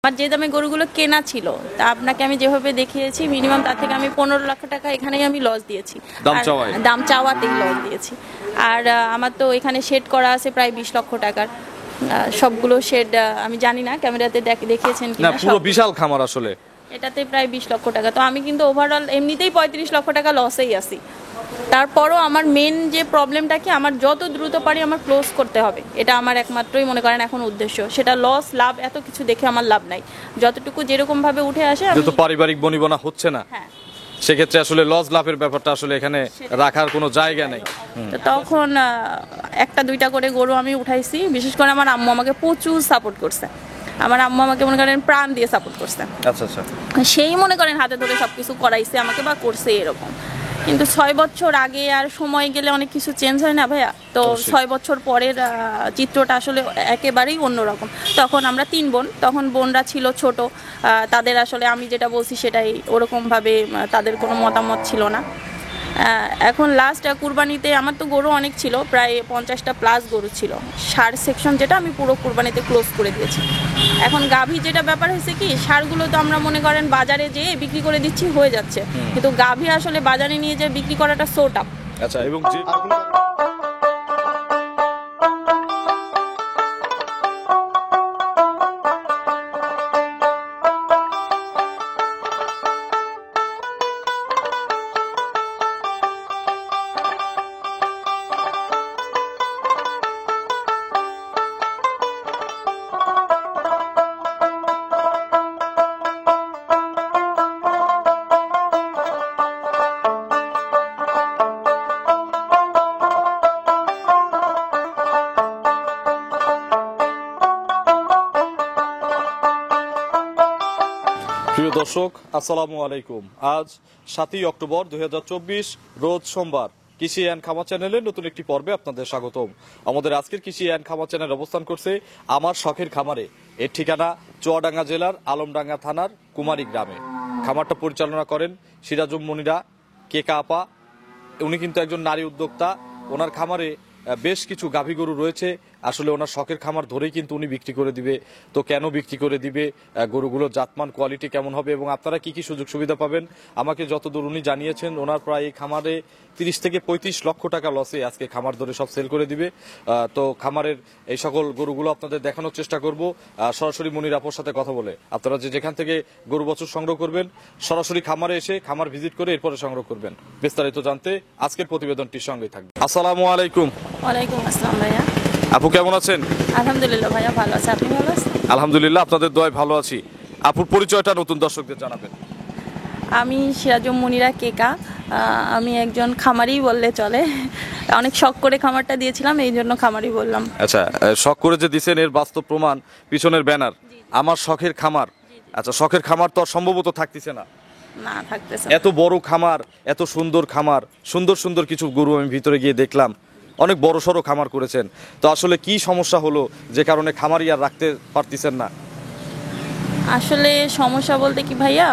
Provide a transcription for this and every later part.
আমার যে দামে গরুগুলো কেনা ছিল তা আপনাকে আমি যেভাবে দেখিয়েছি মিনিমাম তার থেকে আমি 15 লাখ টাকা এখানেই আমি লস দিয়েছি। দাম চাওয়াতেই লস দিয়েছি। আর আমার তো এখানে শেড করা আছে প্রায় 20 লক্ষ টাকার। সবগুলো শেড আমি জানি না ক্যামেরাতে দেখিয়েছেন কিনা, পুরো বিশাল খামার আসলে এটাতে প্রায় 20 লক্ষ টাকা। তো আমি কিন্তু ওভারঅল এমনিতেই 35 লক্ষ টাকা লসেই আছি। তারপরও আমার মেন যে প্রবলেমটা কি, আমার যত দ্রুত পারি আমার ক্লোজ করতে হবে, এটা আমার একমাত্রই মনে করেন এখন উদ্দেশ্য। সেটা লস লাভ এত কিছু দেখে আমার লাভ নাই, যতটুকু যেরকম ভাবে উঠে আসে। যত পারিবারিক বনিবনা হচ্ছে না, হ্যাঁ, সেক্ষেত্রে আসলে লস লাভের ব্যাপারটা আসলে এখানে রাখার কোনো জায়গা নেই। তো তখন একটা দুইটা করে গরু আমি উঠাইছি। বিশেষ করে আমার আম্মু আমাকে প্রচুর সাপোর্ট করছে। আমার আম্মু আমাকে মনে করেন প্রাণ দিয়ে সাপোর্ট করছে। আচ্ছা আচ্ছা, সেই মনে করেন হাতে ধরে সবকিছু করাইছে আমাকে বা করছে এরকম। কিন্তু 6 বছর আগে আর সময় গেলে অনেক কিছু চেঞ্জ হয় না ভাইয়া? তো 6 বছর পরের চিত্রটা আসলে একেবারেই অন্যরকম। তখন আমরা 3 বোন, তখন বোনরা ছিল ছোট, তাদের আসলে আমি যেটা বলছি সেটাই ওরকমভাবে তাদের কোনো মতামত ছিল না। এখন লাস্ট কুরবানিতে আমার তো গরু অনেক ছিল, প্রায় 50টা প্লাস গরু ছিল। সার সেকশন যেটা আমি পুরো কুরবানিতে ক্লোজ করে দিয়েছি। এখন গাভী যেটা ব্যাপার হয়েছে কি, সারগুলো তো আমরা মনে করেন বাজারে যেয়ে বিক্রি করে দিচ্ছি, হয়ে যাচ্ছে, কিন্তু গাভী আসলে বাজারে নিয়ে যেয়ে বিক্রি করাটা সো টাফ। আচ্ছা, এবং প্রিয় দর্শক, আসসালামু আলাইকুম। আজ 7ই অক্টোবর 2024, রোজ সোমবার। কৃষি অ্যান্ড খামার চ্যানেলের নতুন একটি পর্বে আপনাদের স্বাগতম। আমাদের আজকের কৃষি অ্যান্ড খামার চ্যানেল অবস্থান করছে আমার শখের খামারে। এর ঠিকানা চুয়াডাঙ্গা জেলার আলমডাঙ্গা থানার কুমারী গ্রামে। খামারটা পরিচালনা করেন সিরাজুম মনিরা কেকা আপা। উনি কিন্তু একজন নারী উদ্যোক্তা। ওনার খামারে বেশ কিছু গাভী গরু রয়েছে। আসলে ওনার শখের খামার ধরেই কিন্তু উনি বিক্রি করে দিবে। তো কেন বিক্রি করে দিবে, গরুগুলোর জাতমান কোয়ালিটি কেমন হবে এবং আপনারা কি কি সুযোগ সুবিধা পাবেন, আমাকে যতদূর উনি জানিয়েছেন, ওনার প্রায় এই খামারে 30 থেকে 35 লক্ষ টাকা লসে আজকে খামার ধরে সব সেল করে দিবে। তো খামারের এই সকল গরুগুলো আপনাদের দেখানোর চেষ্টা করব সরাসরি মনির আপুর সাথে কথা বলে। আপনারা যেখান থেকে গরু বছর সংগ্রহ করবেন, সরাসরি খামারে এসে খামার ভিজিট করে এরপরে সংগ্রহ করবেন। বিস্তারিত জানতে আজকের প্রতিবেদনটির সঙ্গেই থাকবে। আসসালামু আলাইকুম। ওয়ালাইকুম আসসালাম ভাইয়া। আপু কেমন আছেন? আলহামদুলিল্লাহ ভাইয়া, ভালো আছে। আপনি ভালো আছেন? আলহামদুলিল্লাহ, আপনাদের দোয়ায় ভালো আছি। আপুর পরিচয়টা নতুন দর্শকদের জানাবেন। আমি সিরাজুম মনিরা কেকা। আমি একজন খামারি বললে চলে। অনেক শখ করে খামারটা দিয়েছিলাম, এই জন্য খামারি বললাম। আচ্ছা, শখ করে যে দিছেন এর বাস্তব প্রমাণ পিছনের ব্যানার, আমার শখের খামার। আচ্ছা, শখের খামার তো আর সম্ভবত থাকতেছে না। না, থাকতেছে। এত বড় খামার, এত সুন্দর খামার, সুন্দর সুন্দর কিছু গরু আমি ভিতরে গিয়ে দেখলাম। অনেক বড় সড়ো খামার করেছেন। তো আসলে কি সমস্যা হলো যে কারণে খামারি আর রাখতে পারতেছেন না? আসলে সমস্যা বলতে কি ভাইয়া,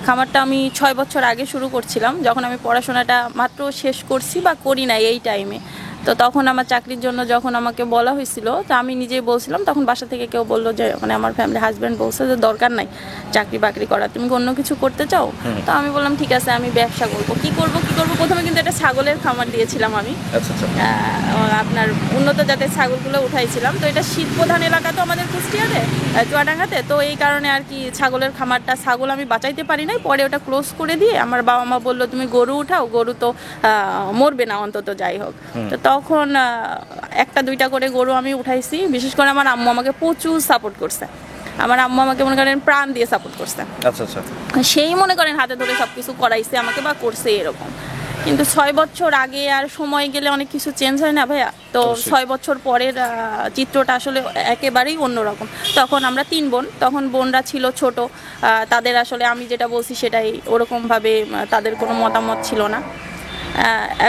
খামারটা আমি 6 বছর আগে শুরু করছিলাম, যখন আমি পড়াশোনাটা মাত্র শেষ করছি বা করি নাই এই টাইমে। তো তখন আমার চাকরির জন্য যখন আমাকে বলা হয়েছিল, তো আমি নিজেই বলছিলাম, তখন বাসা থেকে কেউ বললো যে, মানে আমার ফ্যামিলি হাজব্যান্ড বলছে যে দরকার নাই চাকরি বাকরি করা, তুমি অন্য কিছু করতে চাও? তো আমি বললাম ঠিক আছে, আমি ব্যবসা করবো। কি করব প্রথমে কিন্তু একটা ছাগলের খামার দিয়েছিলাম আমি। আপনার উন্নত জাতের ছাগলগুলো উঠাইছিলাম। তো এটা শীত প্রধান এলাকা তো আমাদের কুষ্টিয়াতে, চুয়াডাঙ্গাতে। তো এই কারণে আর কি ছাগলের খামারটা, ছাগল আমি বাঁচাইতে পারি নাই, পরে ওটা ক্লোজ করে দিয়ে আমার বাবা মা বললো তুমি গরু উঠাও, গরু তো মরবে না অন্তত, যাই হোক। তো তখন একটা দুইটা করে গরু আমি উঠাইছি। বিশেষ করে আমার আম্মু আমাকে প্রচুর সাপোর্ট করছে। আমার আম্মু আমাকে মনে করেন প্রাণ দিয়ে সাপোর্ট করছে। আচ্ছা আচ্ছা, সেই মনে করেন হাতে ধরে সবকিছু করাইছে আমাকে বা করছে এরকম। কিন্তু 6 বছর আগে আর সময় গেলে অনেক কিছু চেঞ্জ হয় না ভাইয়া? তো 6 বছর পরের চিত্রটা আসলে একেবারেই অন্যরকম। তখন আমরা 3 বোন, তখন বোনরা ছিল ছোট, তাদের আসলে আমি যেটা বলছি সেটাই ওরকমভাবে তাদের কোনো মতামত ছিল না।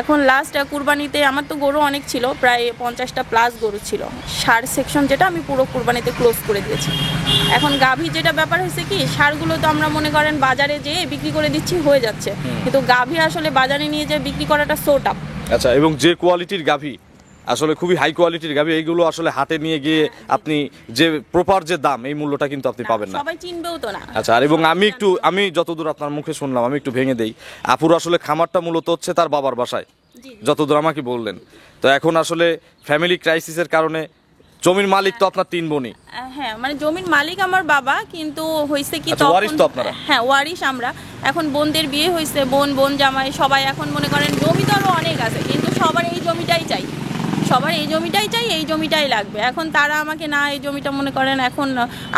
এখন লাস্ট কুরবানিতে আমার তো গরু অনেক ছিল, প্রায় 50টা প্লাস গরু ছিল। সার সেকশন যেটা আমি পুরো কুরবানিতে ক্লোজ করে দিয়েছি। এখন গাভী যেটা ব্যাপার হয়েছে কি, সারগুলো তো আমরা মনে করেন বাজারে যেয়ে বিক্রি করে দিচ্ছি, হয়ে যাচ্ছে, কিন্তু গাভী আসলে বাজারে নিয়ে যেয়ে বিক্রি করাটা সো টাফ। আচ্ছা, এবং যে কোয়ালিটির গাভী আসলে খুবই হাই কোয়ালিটির গাভী, এইগুলো আসলে হাটে নিয়ে গিয়ে আপনি যে প্রপার যে দাম এই মূল্যটা কিন্তু আপনি পাবেন না। সবাই চিনবেও তো না। আচ্ছা, আর এবং আমি যতদূর আপনার মুখে শুনলাম, আমি একটু ভেঙে দেই, আপুর আসলে খামারটা মূলত হচ্ছে তার বাবার বাসায়, জি। যতদূর আমাকে বললেন। তো এখন আসলে ফ্যামিলি ক্রাইসিসের কারণে জমির মালিক তো আপনার 3 বোনই। হ্যাঁ, মানে জমির মালিক আমার বাবা, কিন্তু হয়েছে কি আচ্ছা, ওয়ারিশ তো আপনারা? হ্যাঁ, ওয়ারিশ আমরা। এখন বোনদের বিয়ে হয়েছে, বোন জামাই সবাই এখন মনে করেন জমি তো আরো অনেক আছে, কিন্তু সবার এই জমিটাই চাই, এই জমিটাই লাগবে। এখন তারা আমাকে না এই জমিটা মনে করেন, এখন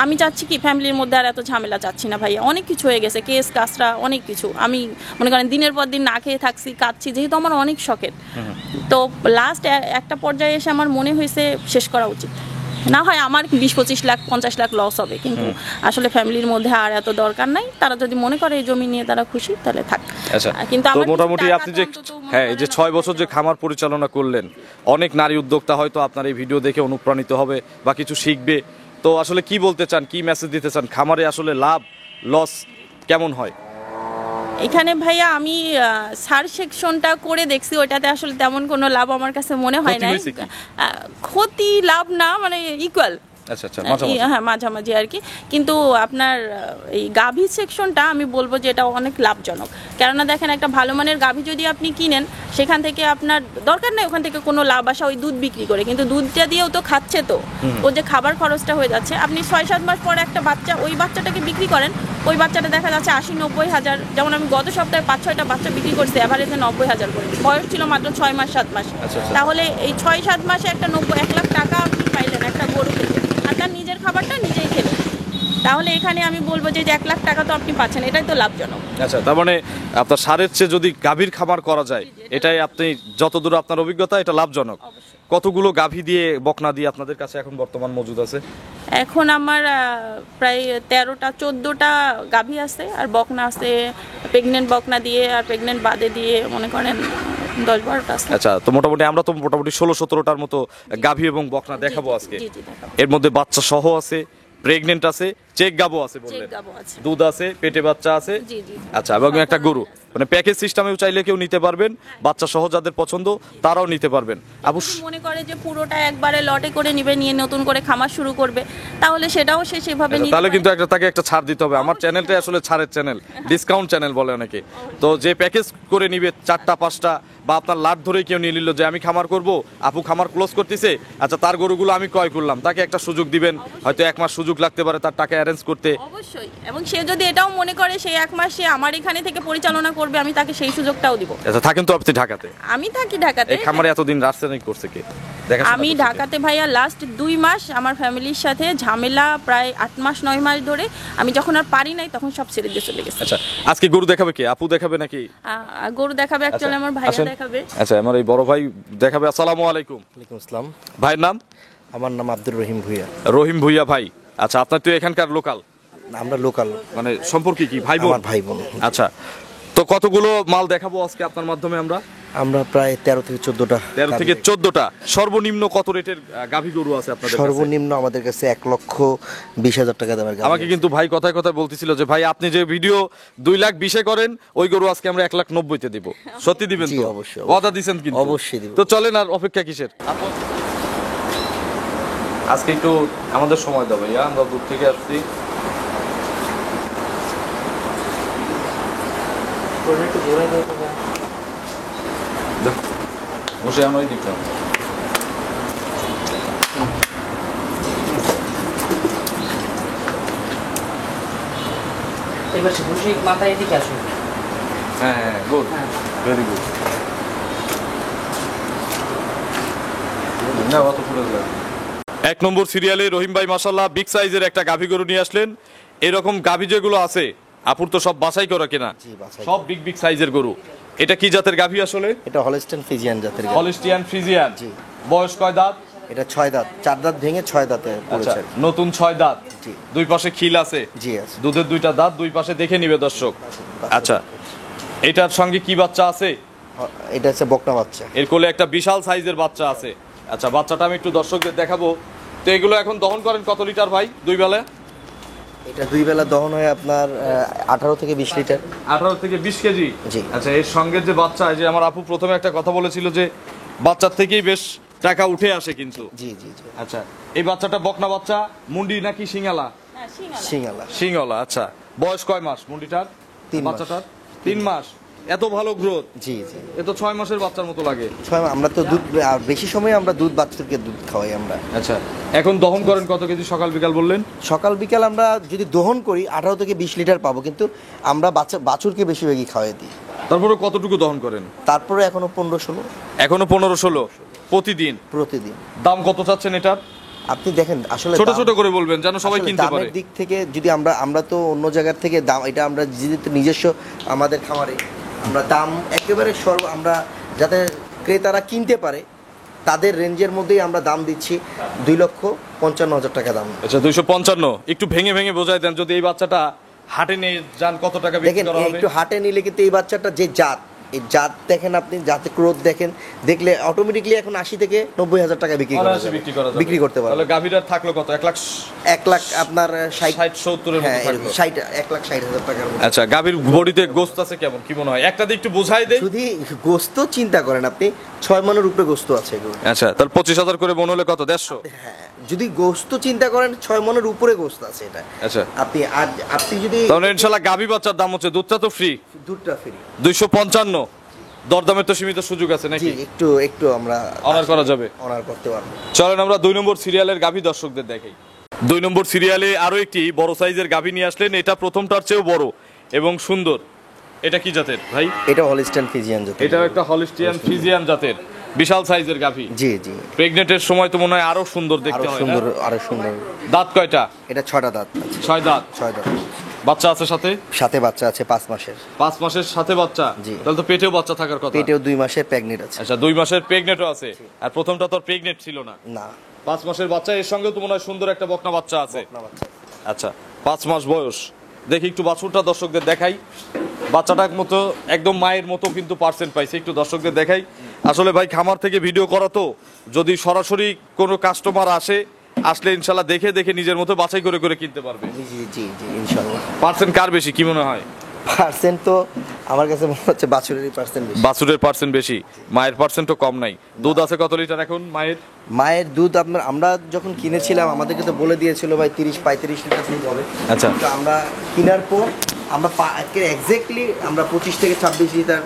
আমি চাচ্ছি কি ফ্যামিলির মধ্যে আর এত ঝামেলা চাচ্ছি না ভাইয়া, অনেক কিছু হয়ে গেছে, কেস কাসরা অনেক কিছু, আমি মনে করেন দিনের পর দিন না খেয়ে থাকছি, কাঁদছি, যেহেতু আমার অনেক শখের। তো লাস্ট একটা পর্যায়ে এসে আমার মনে হয়েছে শেষ করা উচিত। না হয় আমার 20-25 লাখ 50 লাখ লস হবে, কিন্তু আসলে ফ্যামিলির মধ্যে আর এত দরকার নাই, তারা যদি মনে করে এই জমি নিয়ে তারা খুশি তাহলে থাক। আচ্ছা, কিন্তু তো আমার কিছু মোটামুটি টাকা আপনি তো যে অন্তত মনে হ্যাঁ, এই যে করেন 6 বছর যে খামার পরিচালনা করলেন, অনেক নারী উদ্যোক্তা হয়তো আপনার এই ভিডিও দেখে অনুপ্রাণিত হবে বা কিছু শিখবে। তো আসলে কি বলতে চান, কি মেসেজ দিতে চান? খামারে আসলে লাভ লস কেমন হয়? এখানে ভাইয়া আমি সার সেকশনটা করে দেখছি, ওইটাতে আসলে তেমন কোনো লাভ আমার কাছে মনে হয় ক্ষতি না। হয়েছে কি? ক্ষতি লাভ না, মানে ইকুয়াল। আচ্ছা আচ্ছা, মাঝামাঝি। হ্যাঁ, মাঝামাঝি আর কি। কিন্তু আপনার এই গাভী সেকশনটা আমি বলবো যে এটা অনেক লাভজনক। কেননা দেখেন, একটা ভালো মানের গাভী যদি আপনি কিনেন, সেখান থেকে আপনার দরকার নেই ওখান থেকে কোনো লাভ আসা ওই দুধ বিক্রি করে, কিন্তু দুধটা দিয়েও তো খাচ্ছে, তো ওর যে খাবার খরচটা হয়ে যাচ্ছে। আপনি 6-7 মাস পরে একটা বাচ্চা, ওই বাচ্চাটাকে বিক্রি করেন, ওই বাচ্চাটা দেখা যাচ্ছে 80-90 হাজার। যেমন আমি গত সপ্তাহে 5-6টা বাচ্চা বিক্রি করছি অ্যাভারেজে 90 হাজার করে, বয়স ছিল মাত্র 6-7 মাস। আচ্ছা, আচ্ছা। তাহলে এই 6-7 মাসে একটা 1 লাখ টাকা আপনি পাইলেন একটা গরু থেকে, আর তার নিজের খাবারটা নিজেই খেলেন। তাহলে এখানে আমি বলবো যে 1 লাখ টাকা তো আপনি পাচ্ছেন, এটাই তো লাভজনক। আচ্ছা, তার মানে আপনার সারের চেয়ে যদি গাভীর খামার করা যায়, এটাই আপনি যতদূর আপনার অভিজ্ঞতা, এটা লাভজনক। কতগুলো গাভী দিয়ে বকনা দিয়ে আপনাদের কাছে এখন বর্তমান মজুদ আছে? এখন আমার প্রায় 13টা-14টা গাভী আছে, আর বকনা আছে, প্রেগনেন্ট বকনা দিয়ে আর প্রেগনেন্ট বাদে দিয়ে মনে করেন 10-12টা আছে। আচ্ছা, তো আমরা তো মোটামুটি 16-17টার মতো গাভী এবং বকনা দেখাবো আজকে। জি, দেখাবো। এর মধ্যে বাচ্চা সহ আছে, প্রেগনেন্ট আছে, চেক গাবো আছে বললেন, চেক গাবো আছে। দুধ আছে, পেটে বাচ্চা আছে। জি। আচ্ছা, এবং একটা গরু, মানে প্যাকেজ সিস্টেমেও চাইলে কেউ নিতে পারবেন, বাচ্চা সহ যাদের পছন্দ তারাও নিতে পারবেন। আবু যদি মনে করে যে পুরোটা একবারে লটে করে নিবে, নিয়ে নতুন করে খামার শুরু করবে, তাহলে সেটাও সে সেভাবে নিতে তাহলে পারে। কিন্তু তাকে একটা ছাড় দিতে হবে। আমার চ্যানেলটা আসলে ছাড়ের চ্যানেল, ডিসকাউন্ট চ্যানেল বলে অনেকে। তো যে প্যাকেজ করে নিবে 4টা-5টা, বা আপনার লাট ধরে কেউ নিয়ে নিল যে আমি খামার করব, আপু খামার ক্লোজ করতেছে, আচ্ছা তার গরুগুলো আমি ক্রয় করলাম, তাকে একটা সুযোগ দিবেন, হয়তো 1 মাস সুযোগ লাগতে পারে তার টাকা অ্যারেঞ্জ করতে। অবশ্যই, এবং সে যদি এটাও মনে করে সেই 1 মাস সে আমার এখানে থেকে পরিচালনা করবে, আমি তাকে সেই সুযোগটাও দিব। আচ্ছা, থাকেন তো আপনি ঢাকাতে? আমি থাকি ঢাকাতে। এই খামারে এতদিন রাজধানী করছে কে? আমি ঢাকাতে ভাইয়া লাস্ট 2 মাস আমার ফ্যামিলির সাথে ঝামেলা, প্রায় 8 মাস 9 মাস ধরে। আমি যখন আর পারি নাই তখন সব ছেড়ে দিয়ে চলে গেছি। আচ্ছা, আজকে গরু দেখাবে কে? আপু দেখাবে নাকি? গরু দেখাবে অ্যাকচুয়ালি আমার ভাইয়া আসেন। দেখাবে। আচ্ছা, আমার এই বড় ভাই দেখাবে। আসসালামু আলাইকুম। ওয়ালাইকুম আসসালাম। ভাইয়ের নাম? আমার নাম আব্দুর রহিম ভুইয়া। রহিম ভুইয়া ভাই। আচ্ছা, আপনার তো এখানকার লোকাল, আমরা লোকাল, মানে সম্পর্কে কি ভাই বোন? আমার ভাই বোন। আচ্ছা, তো কতগুলো মাল দেখাবো আজকে আপনার মাধ্যমে আমরা? আমরা প্রায় 13 থেকে 14টা। 13 থেকে 14টা। সর্বনিম্ন কত রেটের গাভী গরু আছে আপনাদের কাছে? সর্বনিম্ন আমাদের কাছে 1,20,000 টাকা দামের গাভী। আমাকে কিন্তু ভাই কথায় কথায় বলতেছিল যে ভাই আপনি যে ভিডিও 2,20,000 করেন, ওই গরু আজকে আমরা 1,90,000 দিব। সত্যি দিবেন জি, তো? অবশ্যই, কথা দিবেন কিন্তু? অবশ্যই দিব। তো চলেন, আর অপেক্ষা কিসের? আজকে একটু আমাদের সময় দাও ভাইয়া, আমরা দূর থেকে আসছি। বসে আমরা ওই দিকটা। এবার বসে মাথায় এদিকে আসুন। হ্যাঁ, গুড, ভেরি গুড। না, অত পুরো লাগে। 1 নম্বর সিরিয়ালে রহিম ভাই মাশাআল্লাহ বিগ সাইজের একটা গাভী গরু নিয়ে আসলেন। এরকম গাভী যেগুলো আছে আপুর তো সব বাছাই করা কিনা? জি, বাছাই। সব বিগ সাইজের গরু। এটা কি জাতের গাভী আসলে? এটা হলস্টেইন ফ্রিজিয়ান জাতের গাভী। Holstein Friesian. জি। বয়স কয় দাঁত? এটা 6 দাঁত, 4 দাঁত ভেঙে 6 দাঁতে আচ্ছা, পড়েছে। নতুন 6 দাঁত। জি। দুই পাশে খিল আছে। জি আছে। দুধের 2টা দাঁত, দুই পাশে দেখে নিবে দর্শক। আচ্ছা, এটার সঙ্গে কি বাচ্চা আছে? এটা হচ্ছে বকনা বাচ্চা। এর কোলে একটা বিশাল সাইজের বাচ্চা আছে। আচ্ছা, বাচ্চাটা আমি একটু দর্শকদের দেখাবো। তো এগুলো এখন দহন করেন কত লিটার ভাই, 2 বেলা? এটা 2 বেলা দহন হয় আপনার 18 থেকে 20 লিটার। 18 থেকে 20 কেজি। জি। আচ্ছা, এর সঙ্গে যে বাচ্চা, এই যে আমার আপু প্রথমে একটা কথা বলেছিল যে বাচ্চার থেকেই বেশ টাকা উঠে আসে কিন্তু। জি জি জি। আচ্ছা, এই বাচ্চাটা বকনা বাচ্চা, মুন্ডি নাকি সিঙ্গালা? সিঙ্গালা। সিঙ্গলা। আচ্ছা, বয়স কয় মাস মুন্ডিটার? 3 মাস। বাচ্চাটার 3 মাস। এত ভালো গ্রোথ? জি জি। এ তো 6 মাসের বাচ্চার মতো লাগে। আমরা তো দুধ আর বেশি সময় আমরা দুধ বাছুরকে দুধ খাওয়াই আমরা। আচ্ছা, এখন দহন করেন কত কেজি সকাল বিকাল বললেন? সকাল বিকাল আমরা যদি দহন করি 18 থেকে 20 লিটার পাবো, কিন্তু আমরা বাছুরকে বেশিরভাগই খাওয়াই দিই। তারপরে কতটুকু দহন করেন? তারপরে এখনো 15-16 এখনো 15-16 প্রতিদিন। প্রতিদিন। দাম কত চাচ্ছেন এটার? আপনি দেখেন আসলে ছোট ছোট করে বলবেন যেন সবাই আসলে কিনতে পারে। দামের দিক থেকে যদি আমরা তো অন্য জায়গার থেকে দাম, এটা আমরা যেহেতু নিজস্ব আমাদের খামারে আমরা দাম একেবারে আমরা যাতে ক্রেতারা কিনতে পারে তাদের রেঞ্জের মধ্যেই আমরা দাম দিচ্ছি 2,55,000 টাকা দাম। আচ্ছা, 255। একটু ভেঙে ভেঙে বোঝাই দেন, যদি এই বাচ্চাটা হাটে নিয়ে যান কত টাকা বিক্রি দেখেন করা হবে? একটু হাটে নিলে কিন্তু এই বাচ্চাটা যে জাত, এই জাত দেখেন আপনি, জাতে ক্রোধ দেখেন, দেখলে অটোমেটিকলি এখন 80 থেকে 90,000 টাকা বিক্রি করা অনায়াসে যাবে। বিক্রি করা যাবে। বিক্রি করতে পারবে। তাহলে গাভীটার থাকলো কত? 1 লাখ 1 লাখ আপনার 60-70 এর মতো হ্যাঁ থাকলো। 1,60,000 টাকার মতো। আচ্ছা, গাভীর বডিতে গোস্ত আছে কেমন, কি মনে হয়? একটা দিয়ে একটু বোঝাই দেই। যদি গোস্ত চিন্তা করেন আপনি 6 মনের উপরে গোস্ত আছে এগুলো। আচ্ছা, তাহলে 25,000 করে মনে হলে কত? 150? হ্যাঁ, যদি গোস্ত চিন্তা করেন 6 মনের উপরে গোস্ত আছে এটা। আচ্ছা, আপনি যদি তাহলে ইনশাআল্লাহ গাভী বাচ্চার দাম হচ্ছে, দুধটা তো ফ্রি, দুধটা ফ্রি 255। দরদামের তো সীমিত সুযোগ আছে জি, নাকি? একটু আমরা অনার করা যাবে। অনার করতে পারবো। চলেন আমরা 2 নম্বর সিরিয়ালের গাভী দর্শকদের দেখাই। 2 নম্বর সিরিয়ালে আরো একটি বড় সাইজের গাভী নিয়ে আসলেন। এটা প্রথমটার চেয়েও বড় এবং সুন্দর। এটা কি জাতের ভাই? এটা হলিস্টাইন ফ্রিজিয়ান জাতের। এটাও একটা হলিস্টিয়ান ফ্রিজিয়ান জাতের বিশাল সাইজের গাভী। জি জি। প্রেগনেন্টের সময় তো মনে হয় আরো সুন্দর আরো দেখতে হয়, সুন্দর, না? আরো সুন্দর। দাঁত কয়টা? এটা 6টা দাঁত আছে। 6 দাঁত। 6 দাঁত। বাচ্চা আছে সাথে? সাথে বাচ্চা আছে 5 মাসের। 5 মাসের সাথে বাচ্চা? জি। তাহলে তো পেটেও বাচ্চা থাকার কথা। পেটেও 2 মাসের প্রেগনেন্ট আছে। আচ্ছা, 2 মাসের প্রেগনেন্টও আছে। আর প্রথমটা তো প্রেগনেন্ট ছিল না। না, 5 মাসের বাচ্চা, এর সঙ্গে তো মনে হয় সুন্দর একটা বকনা বাচ্চা আছে। না বাচ্চা। আচ্ছা, 5 মাস বয়স। দেখি একটু বাছুরটা দর্শকদের দেখাই। বাচ্চাটার মতো একদম মায়ের মতো কিন্তু পার্সেন্ট পাইছে, একটু দর্শকদের দেখাই। আসলে ভাই খামার থেকে ভিডিও করা তো, যদি সরাসরি কোনো কাস্টমার আসলে ইনশাল্লাহ দেখে দেখে নিজের মতো বাছাই করে করে কিনতে পারবে। জি জি জি জি ইনশাআল্লাহ। পার্সেন্ট কার বেশি কি মনে হয়? পার্সেন্ট তো আমার কাছে মনে হচ্ছে বাছুরেরই পার্সেন্ট বেশি। বাছুরের পার্সেন্ট বেশি, মায়ের পার্সেন্ট তো কম নাই। দুধ আছে কত লিটার এখন মায়ের? মায়ের দুধ আমরা যখন কিনেছিলাম আমাদেরকে তো বলে দিয়েছিল ভাই 30-35 লিটার দুধ হবে। আচ্ছা। তো আমরা কেনার পর আমরা এক্স্যাক্টলি আমরা 25 থেকে 26 লিটার,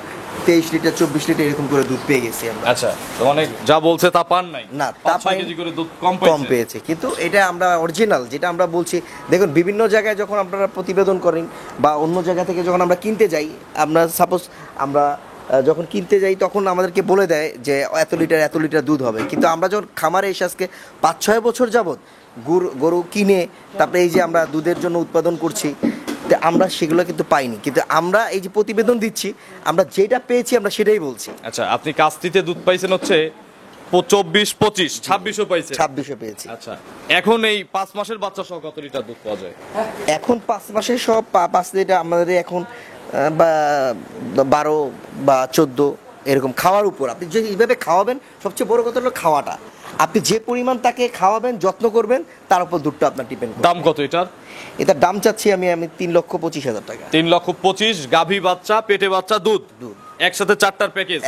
23 লিটার, 24 লিটার এরকম করে দুধ পেয়ে গেছি আমরা। আচ্ছা, তো অনেক যা বলছে তা পান নাই? না, তা 5-6 পাই কেজি করে দুধ কম কম পেয়েছে, কিন্তু এটা আমরা অরিজিনাল যেটা আমরা বলছি। দেখুন বিভিন্ন জায়গায় যখন আপনারা প্রতিবেদন করেন বা অন্য জায়গা থেকে যখন আমরা কিনতে যাই, আমরা সাপোজ আমরা যখন কিনতে যাই তখন আমাদেরকে বলে দেয় যে এত লিটার দুধ হবে, কিন্তু আমরা যখন খামারে এসে আজকে 5-6 বছর যাবত গরু কিনে তারপরে এই যে আমরা দুধের জন্য উৎপাদন করছি, তো আমরা সেগুলো কিন্তু পাইনি। কিন্তু আমরা এই যে প্রতিবেদন দিচ্ছি, আমরা যেটা পেয়েছি আমরা সেটাই বলছি। আচ্ছা, আপনি কাস্তিতে দুধ পাইছেন হচ্ছে 24-25, 26ও পাইছেন? 26ও পেয়েছি। আচ্ছা, এখন এই 5 মাসের বাচ্চা সহ কত লিটার দুধ পাওয়া যায়? এখন 5 মাসের সব 5 লিটার আমাদের এখন বা 12 বা 14 এরকম খাওয়ার উপর। আপনি যে এইভাবে খাওয়াবেন, সবচেয়ে বড় কথা হলো খাওয়াটা। আপনি যে পরিমাণ তাকে খাওয়াবেন, যত্ন করবেন, তার উপর দুধটা আপনার ডিপেন্ড করবে। দাম কত এটার? এটার দাম চাচ্ছি আমি 3,25,000 টাকা। 3,25,000 গাভী বাচ্চা, পেটে বাচ্চা, দুধ একসাথে 4টার প্যাকেজ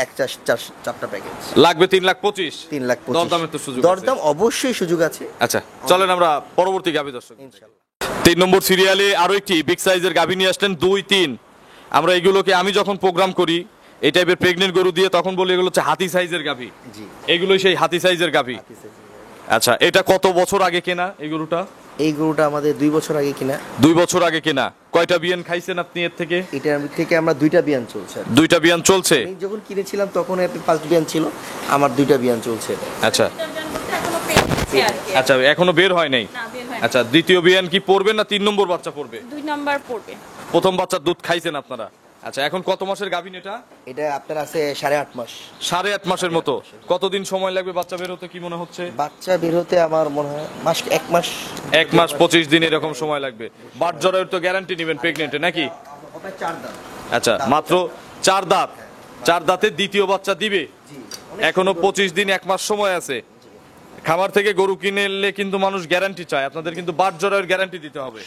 চারটা প্যাকেজ লাগবে 3,25,000। 3,25,000। দরদামের তো সুযোগ আছে। দরদাম অবশ্যই সুযোগ আছে। আচ্ছা, চলেন আমরা পরবর্তী গাভী দর্শক। ইনশাআল্লাহ। 3 নম্বর সিরিয়ালে আরো একটি বিগ সাইজের গাভী নিয়ে আসলেন 2-3। আমরা এগুলোকে, আমি যখন প্রোগ্রাম করি এই টাইপের প্রেগনেন্ট গরু দিয়ে, তখন বলি এগুলো হচ্ছে হাতি সাইজের গাভী। জি। এগুলোই সেই হাতি সাইজের গাভী। আচ্ছা, এটা কত বছর আগে কেনা এই গরুটা? এই গরুটা আমাদের 2 বছর আগে কিনা। 2 বছর আগে কেনা। কয়টা বিয়ান খাইছেন আপনি এর থেকে? এটার থেকে আমরা 2টা বিয়ান চলছে। 2টা বিয়ান চলছে? আমি যখন কিনেছিলাম তখন ফার্স্ট বিয়ান ছিল, আমার 2টা বিয়ান চলছে। আচ্ছা আচ্ছা, এখনো বের হয় নাই? আচ্ছা, দ্বিতীয় বিয়ান কি পড়বে না 3 নম্বর বাচ্চা পড়বে? 2 নাম্বার পড়বে। প্রথম বাচ্চার দুধ খাইছেন আপনারা? আচ্ছা, এখন কত মাসের গাভীন এটা? এটা আপনার আছে 8.5 মাস। 8.5 মাসের মতো। কতদিন সময় লাগবে বাচ্চা বের হতে কি মনে হচ্ছে? বাচ্চা বের হতে আমার মনে হয় 1 মাস 1 মাস 25 দিন এরকম সময় লাগবে। বাট জরায়ুর তো গ্যারান্টি নেবেন প্রেগনেন্টে নাকি? 4 দাঁত। আচ্ছা, মাত্র 4 দাঁত। 4 দাঁতে দ্বিতীয় বাচ্চা দিবে। এখনো 25 দিন 1 মাস সময় আছে। খামার থেকে গরু কিনে এলে কিন্তু মানুষ গ্যারান্টি চায়, আপনাদের কিন্তু বাট জরায়ের গ্যারান্টি দিতে হবে।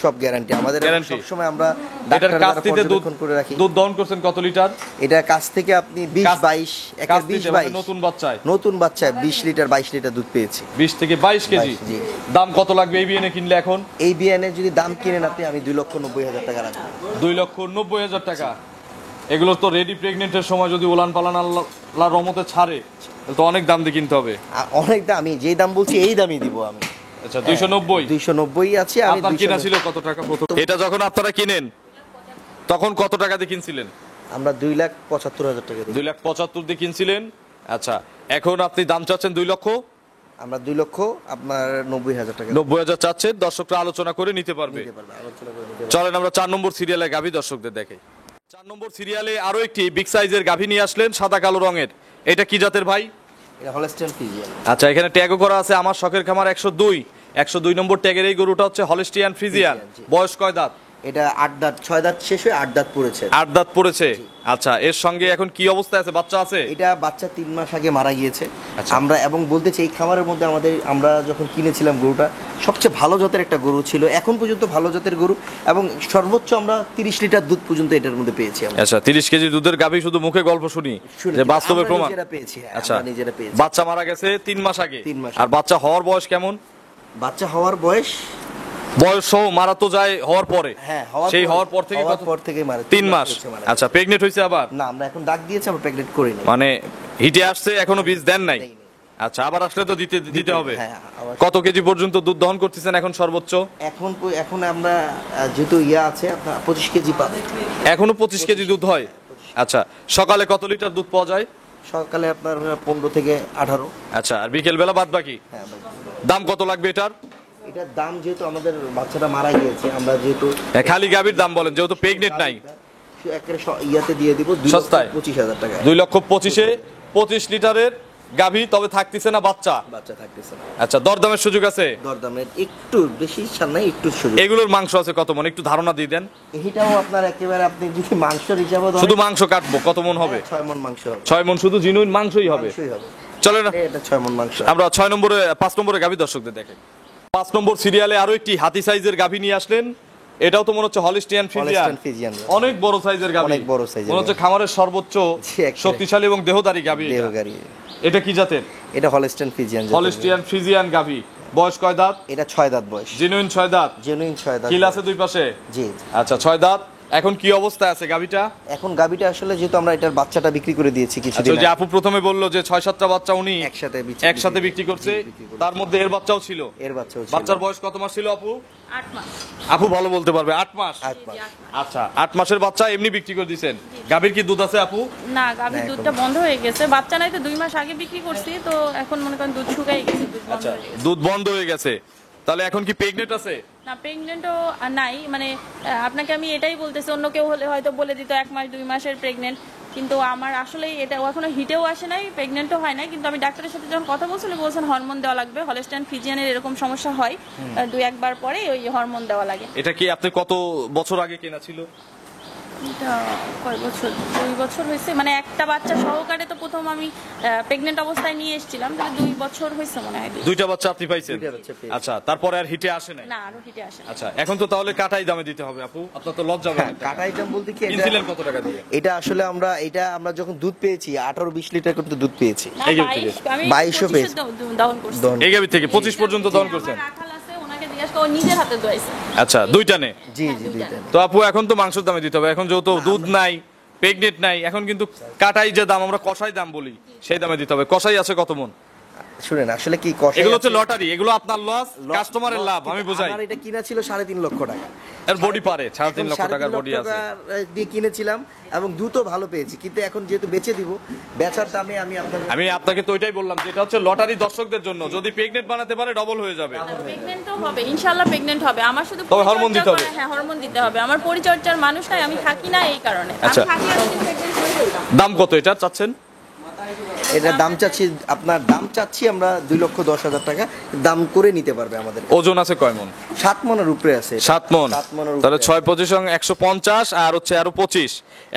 সব গ্যারান্টি আমাদের, Guarantee। সবসময় আমরা এটার ডাক্তার দ্বারা কাস্তিতে দুধ পর্যবেক্ষণ করে রাখি। দুধ দহন করছেন কত লিটার? এটা কাছ থেকে আপনি 20-22 একের কাস্তিতে 20-22 নতুন বাচ্চায় নতুন বাচ্চা 20 লিটার 22 লিটার দুধ পেয়েছি। 20 থেকে 22 কেজি। 22, জি। দাম কত লাগবে এই বিএনএ কিনলে এখন? এই বিয়ানে যদি দাম কিনেন আপনি, আমি 2,90,000 টাকা রাখবো। 2,90,000 টাকা। এগুলো তো রেডি প্রেগনেন্টের সময় যদি উলান পালান আল্লাহর রহমতে ছাড়ে তাহলে তো অনেক দাম দিয়ে কিনতে হবে। অনেক দাম, আমি যেই দাম বলছি এই দামই দিব আমি। আচ্ছা 290। 290 আছে। আমি আপনার কিনা 290 ছিল কত টাকা প্রথম? এটা যখন আপনারা কিনেন তখন কত টাকা দিয়ে কিনছিলেন? আমরা 2,75,000 টাকা দিই। 2,75,000 দিয়ে কিনছিলেন। আচ্ছা এখন আপনি দাম চাচ্ছেন 2 লক্ষ? আমরা 2 লক্ষ আপনার 90,000 টাকা 90,000 চাচ্ছেন, দর্শকরা আলোচনা করে নিতে পারবে। দিতে পারবে, আলোচনা করে দিতে পারবে। চলেন আমরা 4 নম্বর সিরিয়ালে গাভী দর্শকদের দেখাই। 4 নম্বর সিরিয়ালে আরো একটি বিগ সাইজের গাভী নিয়ে আসলেন, সাদা কালো রঙের। এটা কি জাতের ভাই? এটা হলস্টাইন ফ্রিজিয়ান। আচ্ছা এখানে ট্যাগও করা আছে আমার শখের খামার 102 নম্বর ট্যাগের এই গরুটা হচ্ছে হলস্টিয়ান ফ্রিজিয়ান। জি। বয়স কয় দাঁত? এটা 8 দাঁত, 6 দাঁত শেষ হয়ে 8 দাঁত পড়েছে। 8 দাঁত পড়েছে। আচ্ছা এর সঙ্গে এখন কি অবস্থায় আছে? বাচ্চা আছে? এটা বাচ্চা 3 মাস আগে মারা গিয়েছে। আচ্ছা। আমরা এবং বলতে চাই এই খামারের মধ্যে আমরা যখন কিনেছিলাম গরুটা সবচেয়ে ভালো জাতের একটা গরু ছিল, এখন পর্যন্ত ভালো জাতের গরু, এবং সর্বোচ্চ আমরা 30 লিটার দুধ পর্যন্ত এটার মধ্যে পেয়েছি আমরা। আচ্ছা 30 কেজি দুধের গাভী শুধু মুখে গল্প শুনি, শুনেছি, যে বাস্তবে আমরা প্রমাণ? নিজেরা পেয়েছি, হ্যাঁ, আচ্ছা আমরা নিজেরা পেয়েছি। বাচ্চা মারা গেছে 3 মাস আগে। 3 মাস আর বাচ্চা হওয়ার বয়স কেমন? বাচ্চা হওয়ার বয়স, বয়স সহ মারা তো যায় হওয়ার পরে। হ্যাঁ, সেই হওয়ার পর থেকে হওয়ার কত? পর থেকে মারা 3 মাস। হয়েছে মারা। আচ্ছা প্রেগনেন্ট হয়েছে আবার? না, আমরা এখন ডাক দিয়েছি, আমরা প্রেগনেন্ট করিনি। মানে হিটে আসছে এখনো বীজ দেন নাই? দেইনি। আচ্ছা আবার আসলে তো দিতে হবে। হ্যাঁ, আবার- কত কেজি পর্যন্ত দুধ দহন করতেছেন এখন সর্বোচ্চ? এখন আমরা যেহেতু আছে আপনার 25 কেজি পাবে। এখনো 25 কেজি দুধ হয়? আচ্ছা সকালে কত লিটার দুধ পাওয়া যায়? সকালে আপনার 15 থেকে 18। আচ্ছা আর বিকেল বেলা বাদ বাকি? হ্যাঁ ভাই। দাম কত লাগবে এটার? এটার দাম যেহেতু আমাদের বাচ্চাটা মারা গিয়েছে, আমরা যেহেতু খালি গাভীর দাম বলেন, যেহেতু প্রেগনেন্ট নাই। একেবারে ইয়াতে দিয়ে দিব সস্তায়? 25,000 টাকা। 2,25,000-এ 25 লিটারের গাভী, তবে থাকতেছে না বাচ্চা। বাচ্চা থাকতেছে না। আচ্ছা দরদামের সুযোগ আছে? দরদামের একটু বেশি সামনে একটু সুযোগ। এগুলোর মাংস আছে কত মন, একটু ধারণা দিয়ে দেন। এটাও আপনার একেবারে আপনি যদি মাংসের হিসাবে ধরেন, শুধু মাংস কাটবো কত মন হবে? 6 মণ মাংস হবে। 6 মন শুধু জিনুইন মাংসই হবে। মাংসই হবে। চলে না এটা 6 মণ মাংস। আমরা 5 নম্বরে গাভী দর্শকদের দেখে। 5 নম্বর সিরিয়ালে আরো একটি হাতি সাইজের গাভী নিয়ে আসলেন। এটাও তো মনে হচ্ছে হলিস্টিয়ান ফ্রিজিয়ান। Holstein Friesian. অনেক বড় সাইজের গাভী। অনেক বড় সাইজের মনে হচ্ছে খামারের সর্বোচ্চ জি, একেবারে। শক্তিশালী এবং দেহদারী গাভী। এটা। দেহগাড়ি। এটা কি জাতের? এটা হলিস্টাইন ফ্রিজিয়ান। হলিস্টিয়ান ফ্রিজিয়ান গাভী। বয়স কয় দাঁত? এটা 6 দাঁত বয়স। জেনুইন 6 দাঁত। জেনুইন 6 দাঁত। কিল আছে দুই পাশে? জি। আচ্ছা 6 দাঁত। এখন কি অবস্থায় আছে গাভীটা? এখন গাবিটা আসলে যেহেতু আমরা এটার বাচ্চাটা বিক্রি করে দিয়েছি আচ্ছা কিছুদিন ওই যে আগে, আপু প্রথমে বললো যে 6-7টা বাচ্চা উনি একসাথে বিক্রি করছে, তার মধ্যে এর বাচ্চাও ছিল। এর বাচ্চাও ছিল। বাচ্চার বয়স কত মাস ছিল আপু? 8 মাস। আপু ভালো বলতে পারবে। 8 মাস। 8 মাস। আচ্ছা 8 মাসের বাচ্চা এমনি বিক্রি করে দিয়েছেন। গাভীর কি দুধ আছে আপু? না, গাভীর দুধটা বন্ধ হয়ে গেছে। বাচ্চা নাই তো 2 মাস আগে বিক্রি করছি, তো এখন মনে করেন দুধ শুকাই গেছে, দুধ বন্ধ আচ্ছা হয়ে গেছে। দুধ বন্ধ হয়ে গেছে, তাহলে এখন কি প্রেগনেন্ট আছে? না, প্রেগনেন্টও নাই, মানে আপনাকে আমি এটাই বলতেছি, অন্য কেউ হলে হয়তো বলে দিত 1 মাস 2 মাসের প্রেগনেন্ট, কিন্তু আমার আসলে এটা এখনো হিটেও আসে নাই, প্রেগনেন্টও হয় নাই, কিন্তু আমি ডাক্তারের সাথে যখন কথা বলছিলাম বলছেন হরমোন দেওয়া লাগবে। হলিস্টাইন ফ্রিজিয়ানের এরকম সমস্যা হয়, 2-1 বার পরে ওই হরমোন দেওয়া লাগে। এটা কি আপনি কত বছর আগে কেনা ছিল? এটা কয় বছর? 2 বছর হয়েছে, মানে একটা বাচ্চা সহকারে তো প্রথম আমি প্রেগনেন্ট অবস্থায় নিয়ে এসেছিলাম, তাহলে 2 বছর হয়েছে মনে হয়। দুইটা বাচ্চা আপনি পাইছেন? দুইটা বাচ্চা পেয়েছি। আচ্ছা তারপরে আর হিটে আসে নাই? না, আরো হিটে আসে না। আচ্ছা এখন তো তাহলে কাটাই দামে দিতে হবে আপু, আপনার তো লজ্জা হবে না? কাটা আইটেম বলতে কি কিনছিলেন কত টাকা দিয়ে? এটা আসলে আমরা যখন দুধ পেয়েছি 18-20 লিটার কিন্তু দুধ পেয়েছি। না, এই যে 22 আমি 22 25 পেয়েছি। দহন করছি। দহন। এই গাভী থেকে 25 পর্যন্ত দহন করছেন? আমার রাখাল আছে, ওনাকে জিজ্ঞাসা করো, ও নিজের হাতে দোয়াইছে। আচ্ছা দুইটা নে। জি জি, দুইটা। তো আপু এখন তো মাংসের দামে দিতে হবে, এখন যেহেতু দুধ নাই প্রেগনেন্ট নাই, এখন কিন্তু কাটাই যে দাম আমরা কষাই দাম বলি সেই দামে দিতে হবে। কষাই আছে কত মন? শুনেন আসলে কি কষাই এগুলো হচ্ছে আছে- লটারি, এগুলো আপনার লস, কাস্টমারের লাভ, আমি বুঝাই। আমার এটা কিনা ছিল 3.5 লক্ষ টাকা। এর বডি পারে 3.5 লক্ষ টাকার 3.5 বডি লক্ষ আছে। টাকা দিয়ে কিনেছিলাম এবং দুধও ভালো পেয়েছি, কিন্তু এখন যেহেতু বেচে দিব, বেচার দামে আমি আপনাদের আমি আপনাকে তো ওইটাই বললাম যে এটা হচ্ছে লটারি দর্শকদের জন্য, যদি প্রেগনেন্ট বানাতে পারে ডবল হয়ে যাবে। প্রেগনেন্টও হবে, ইনশাআল্লাহ প্রেগনেন্ট হবে। আমার শুধু তবে হরমোন পরিচর্যা দিতে হবে। করা- হ্যাঁ, হরমোন দিতে হবে। আমার পরিচর্যার মানুষ নাই, আমি থাকি না এই কারণে। আচ্ছা। আমি থাকি আমি প্রেগনেন্ট হয়ে গেলাম। দাম কত এটা চাচ্ছেন? এটার দাম চাচ্ছি আমরা 2,10,000 টাকা, দাম করে নিতে পারবে আমাদের। ওজন আছে কয় মন? 7 মনের উপরে আছে। 7 মন। 7 মনের উপরে। তাহলে 6-25 150 আর হচ্ছে আরো 25,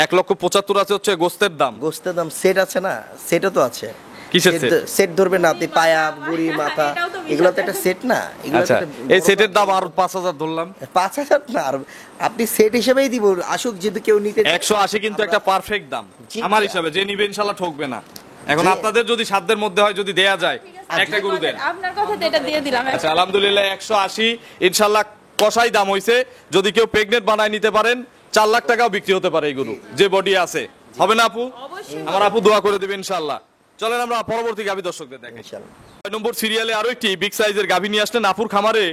1,75,000 আছে হচ্ছে গোস্তের দাম। গোস্তের দাম সেট আছে না, সেটা তো আছে। কিসের set? সেট ধরবে না আপনি পায়া গুড়ি মাথা এটাও তো বিশাল এগুলো তো একটা সেট না এগুলো আচ্ছা এই সেটের দাম আর 5,000 ধরলাম 5,000 না আর আপনি সেট হিসেবেই দিব আসুক যদি কেউ নিতে চায়। 180 কিন্তু একটা পারফেক্ট দাম জি, আমার জি। হিসাবে, যে নিবে ইনশাআল্লাহ ঠকবে না। এখন জি। আপনাদের যদি সাধ্যের মধ্যে হয়, যদি দেয়া যায় একটা গরু দেন। আপনার কথাতে এটা দিয়ে দিলাম। আচ্ছা আলহামদুলিল্লাহ 180 ইনশাআল্লাহ কষাই দাম হইছে। যদি কেউ প্রেগনেন্ট বানায় নিতে পারেন 4 লাখ টাকাও বিক্রি হতে পারে এই গরু, যে বডি আছে। হবে না আপু? অবশ্যই। আমার আপু দোয়া করে দিবে ইনশাআল্লাহ। চলেন আমরা পরবর্তী গাভী দর্শকদের দেখি। ইনশাআল্লাহ। 6 নম্বর সিরিয়ালে আরো একটি বিগ সাইজের গাভী নিয়ে আসলেন আপুর খামারে।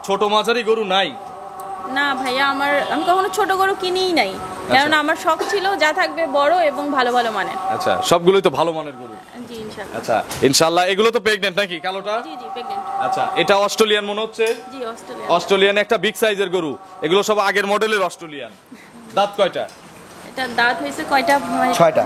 ছোট মাঝারি গরু নাই? না ভাইয়া, আমি কখনো ছোট গরু কিনিই নাই, কারণ আমার শখ ছিল যা থাকবে বড় এবং ভালো ভালো মানের। আচ্ছা সবগুলোই তো ভালো মানের গরু। জি ইনশাআল্লাহ। আচ্ছা ইনশাআল্লাহ এগুলো তো প্রেগনেন্ট নাকি কালোটা? জি জি প্রেগন্যান্ট। আচ্ছা এটা অস্ট্রেলিয়ান মনে হচ্ছে। জি অস্ট্রেলিয়া। অস্ট্রেলিয়ান একটা বিগ সাইজের গরু। এগুলো সব আগের মডেলের অস্ট্রেলিয়ান। দাঁত কয়টা? এটা দাঁত হয়েছে কয়টা? 6টা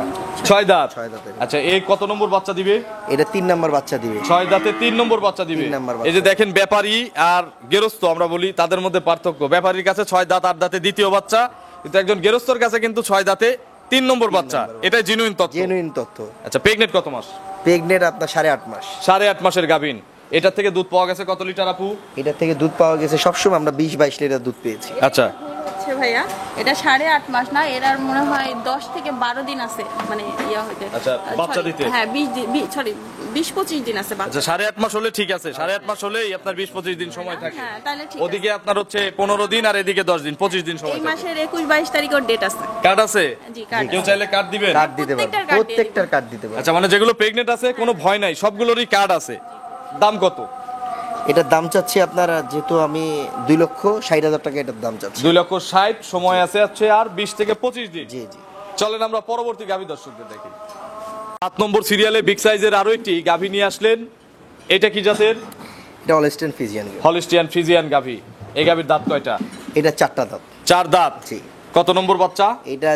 6 দাঁত। 6 দাঁতের। আচ্ছা এই কত নম্বর বাচ্চা দিবে? এটা 3 নাম্বার বাচ্চা দিবে 6 দাঁতে 3 নম্বর বাচ্চা দিবে। 3 নাম্বার বাচ্চা। এই যে দেখেন ব্যাপারী আর গেরস্ত আমরা বলি তাদের মধ্যে পার্থক্য। ব্যাপারীর কাছে 6 দাঁত 8 দাঁতে দ্বিতীয় বাচ্চা, কিন্তু একজন গেরস্তর কাছে কিন্তু 6 দাঁতে 3 নম্বর বাচ্চা। এটাই জেনুইন তথ্য। জেনুইন তথ্য। আচ্ছা প্রেগনেন্ট কত মাস? প্রেগনেন্ট আপনার 8.5 মাস। 8.5 মাসের গাভীন। এটার থেকে দুধ পাওয়া গেছে কত লিটার আপু? এটা থেকে দুধ পাওয়া গেছে সবসময় আমরা 20-22 লিটার দুধ পেয়েছি। আচ্ছা হচ্ছে ভাইয়া, এটা 8.5 মাস না, এর আর মনে হয় 10 থেকে 12 দিন আছে, মানে ইয়া হইতে। আচ্ছা, বাচ্চা দিতে? হ্যাঁ 20-25 দিন আছে বাচ্চা। আচ্ছা 8.5 মাস হলে ঠিক আছে। 8.5 মাস হলেই আপনার 20-25 দিন সময় থাকে। হ্যাঁ তাহলে ঠিক আছে। ওদিকে আপনার হচ্ছে 15 দিন আর এদিকে 10 দিন, 25 দিন সময় এই থাকে। মাসের 21-22 তারিখের ডেট আছে। কার্ড আছে? জি, কার্ড কেউ আছে। চাইলে কার্ড দিবেন? কার্ড দিতে পারবে, প্রত্যেকটার কার্ড দিয়ে প্রত্যেকটার কার্ড দিতে পারবে। আচ্ছা মানে যেগুলো প্রেগনেন্ট আছে কোনো ভয় নাই, সবগুলোরই কার্ড আছে। দাম কত? এটার দাম চাচ্ছি আপনার, যেহেতু আমি 2,60,000 টাকা এটার দাম চাচ্ছি। 2,60,000, সময় আছে হচ্ছে আর 20 থেকে 25 দিন। জি জি। চলেন আমরা পরবর্তী গাভী দর্শকদের দেখি। 7 নম্বর সিরিয়ালে বিগ সাইজের আরো একটি গাভী নিয়ে আসলেন। এটা কি জাতের? এটা অলস্টেন ফিজিয়ান। হলিস্টিয়ান ফ্রিজিয়ান গাভী। এই গাভীর দাঁত কয়টা? এটা 4টা দাঁত। 4 দাঁত। জি। কত নম্বর বাচ্চা? এটা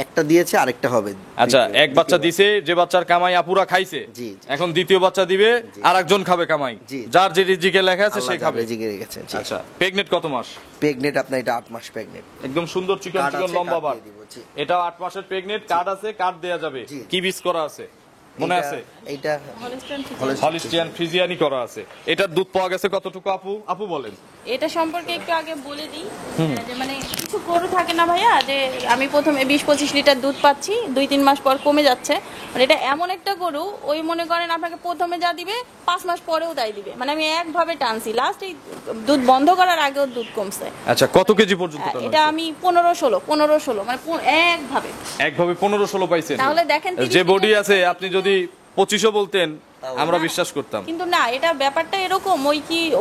একটা দিয়েছে আরেকটা হবে। আচ্ছা এক বাচ্চা দিছে, যে বাচ্চার কামাই আপুরা খাইছে। জি, জি। এখন দ্বিতীয় বাচ্চা দিবে, আর একজন খাবে কামাই। জি। যার যে রিজিকে লেখা আছে সে খাবে। জিগে রেখেছে। আচ্ছা প্রেগনেন্ট কত মাস? প্রেগনেন্ট আপনার এটা 8 মাস প্রেগনেন্ট। একদম সুন্দর চিকন কার্ড চিকন আছে, লম্বা কার্ড বার। দিয়ে দিব, জি। এটা 8 মাসের প্রেগনেন্ট, কার্ড আছে, কার্ড দেয়া যাবে। জি। কি বীজ করা আছে মনে আছে? এইটা হলিস্টাইন ঠিক আছে। হলিস্টিয়ান ফ্রিজিয়ানি করা আছে। এটার দুধ পাওয়া গেছে কতটুকু আপু? আপু বলেন। এটা সম্পর্কে একটু আগে বলে দিই, যে মানে কিছু গরু থাকে না ভাইয়া, যে আমি প্রথমে 20-25 লিটার দুধ পাচ্ছি, 2-3 মাস পর কমে যাচ্ছে। মানে এটা এমন একটা গরু, ওই মনে করেন আপনাকে প্রথমে যা দিবে 5 মাস পরেও তাই দিবে। মানে আমি একভাবে টানছি, লাস্ট এই দুধ বন্ধ করার আগেও দুধ কমছে। আচ্ছা কত কেজি পর্যন্ত টানা এটা হয়েছে? আমি 15-16 মানে একভাবে। একভাবে 15-16 পাইছেন। তাহলে দেখেন 30 যে বডি লিটার আছে, আপনি যদি 25ও বলতেন আমরা বিশ্বাস করতাম। কিন্তু না, এটা ব্যাপারটা এরকম,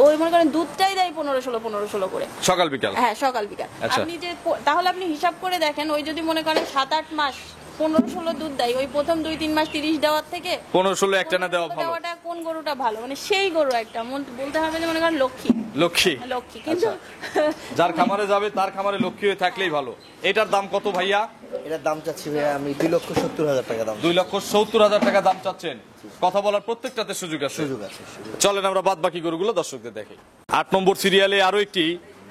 ওই মনে করেন দুধটাই দেয় 15-16 করে সকাল বিকাল। হ্যাঁ সকাল বিকাল। আচ্ছা। আপনি যে তাহলে আপনি হিসাব করে দেখেন, ওই যদি মনে করেন 7-8 মাস 15-16 দুধ দেয়, ওই প্রথম 2-3 মাস 30 দেওয়ার থেকে 15-16 একটা না দেওয়া 15-16 ভালো। দেওয়াটা কোন গরুটা ভালো, মানে সেই গরু একটা বলতে হবে যে মনে করেন লক্ষ্মী লক্ষ্মী। লক্ষ্মী, কিন্তু যার খামারে যাবে তার খামারে লক্ষ্মী হয়ে থাকলেই ভালো। এটার দাম কত ভাইয়া? এটার দাম চাচ্ছি ভাইয়া আমি 2,70,000 টাকা দাম। 2,70,000 টাকা দাম চাচ্ছেন। কথা বলার প্রত্যেকটাতে সুযোগ আছে। সুযোগ আছে। চলেন আমরা বাদ বাকি গরুগুলো দর্শকদের দেখি। 8 নম্বর সিরিয়ালে আরো একটি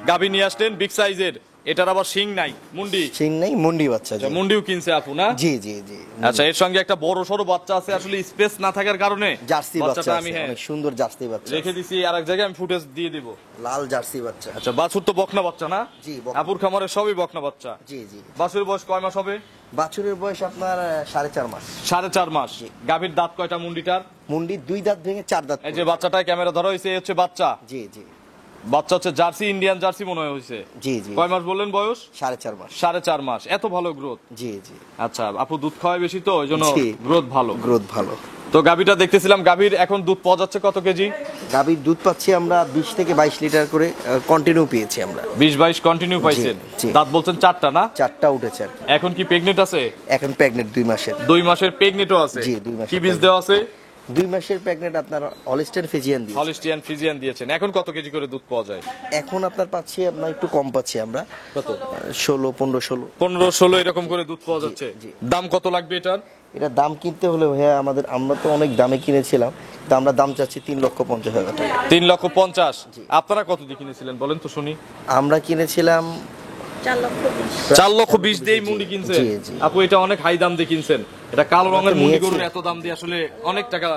গাভী নিয়ে আসলেন বিগ সাইজের। এটার আবার শিং নাই, মুন্ডি। সিং নাই, মুন্ডি বাচ্চা। জি। মুন্ডিও কিনছে আপু না? জি জি জি। আচ্ছা এর সঙ্গে একটা বড় সড়ো বাচ্চা আছে, আসলে স্পেস না থাকার কারণে জার্সি বাচ্চা বাচ্চাটা আমি আছে, অনেক সুন্দর জার্সি বাচ্চা রেখে দিছি আরেক জায়গায়, আমি ফুটেজ দিয়ে দিব। লাল জার্সি বাচ্চা। আচ্ছা বাছুর তো বকনা বাচ্চা না? জি, বকনা। আপুর খামারে সবই বকনা বাচ্চা। জি জি। বাছুরের বয়স কয় মাস হবে? বাছুরের বয়স আপনার 4.5 মাস। 4.5 মাস। গাভীর দাঁত কয়টা মুন্ডিটার? মুন্ডি 2 দাঁত ভেঙে 4 দাঁত। এই যে বাচ্চাটায় ক্যামেরা ধরা হয়েছে, এই হচ্ছে বাচ্চা। জি জি বাচ্চা হচ্ছে জার্সি, ইন্ডিয়ান জার্সি মনে হয়েছে। জি জি। কয় মাস বললেন বয়স? 4.5 মাস। 4.5 মাস। এত ভালো গ্রোথ। জি জি। আচ্ছা আপু দুধ খাওয়ায় বেশি তো ওই জন্য জি। গ্রোথ ভালো। গ্রোথ ভালো। তো গাভীটা দেখতেছিলাম, গাভীর এখন দুধ পাওয়া যাচ্ছে কত কেজি? গাভীর দুধ পাচ্ছি আমরা 20 থেকে 22 লিটার করে কন্টিনিউ পেয়েছি আমরা। 20-22 কন্টিনিউ পাইছেন। জি। দাঁত বলছেন 4টা না? 4টা উঠেছে আর কি। এখন কি প্রেগনেন্ট আছে? এখন প্রেগনেন্ট 2 মাসের। 2 মাসের প্রেগনেন্টও আছে। জি, 2 মাসের কি বীজ দেওয়া আছে? 2 মাসের প্রেগনেন্ট আপনার হলিস্টাইন ফিজিয়ান দিয়ে। হলিস্টিয়ান ফ্রিজিয়ান দিয়েছেন। এখন কত কেজি করে দুধ পাওয়া যায়? এখন আপনার পাচ্ছি আপনার একটু কম পাচ্ছি আমরা। কত? 16, 15, 16। 15-16 এরকম করে দুধ পাওয়া যাচ্ছে। জি। দাম কত লাগবে এটার? এটা দাম কিনতে হলে ভাইয়া আমরা তো অনেক দামে কিনেছিলাম, কিন্তু আমরা দাম চাচ্ছি 3,50,000 টাকা। 3,50,000। আপনারা কত দিয়ে কিনেছিলেন বলেন তো শুনি? আমরা কিনেছিলাম 4 লক্ষ 20। 4,20,000 দিয়ে মুন্ডি কিনছেন? জি, জি। আপু এটা অনেক হাই দাম দিয়ে কিনছেন। এটা কালো রঙের মুন্ডি নিয়েছি। গরুর এত দাম দিয়ে আসলে অনেক টাকা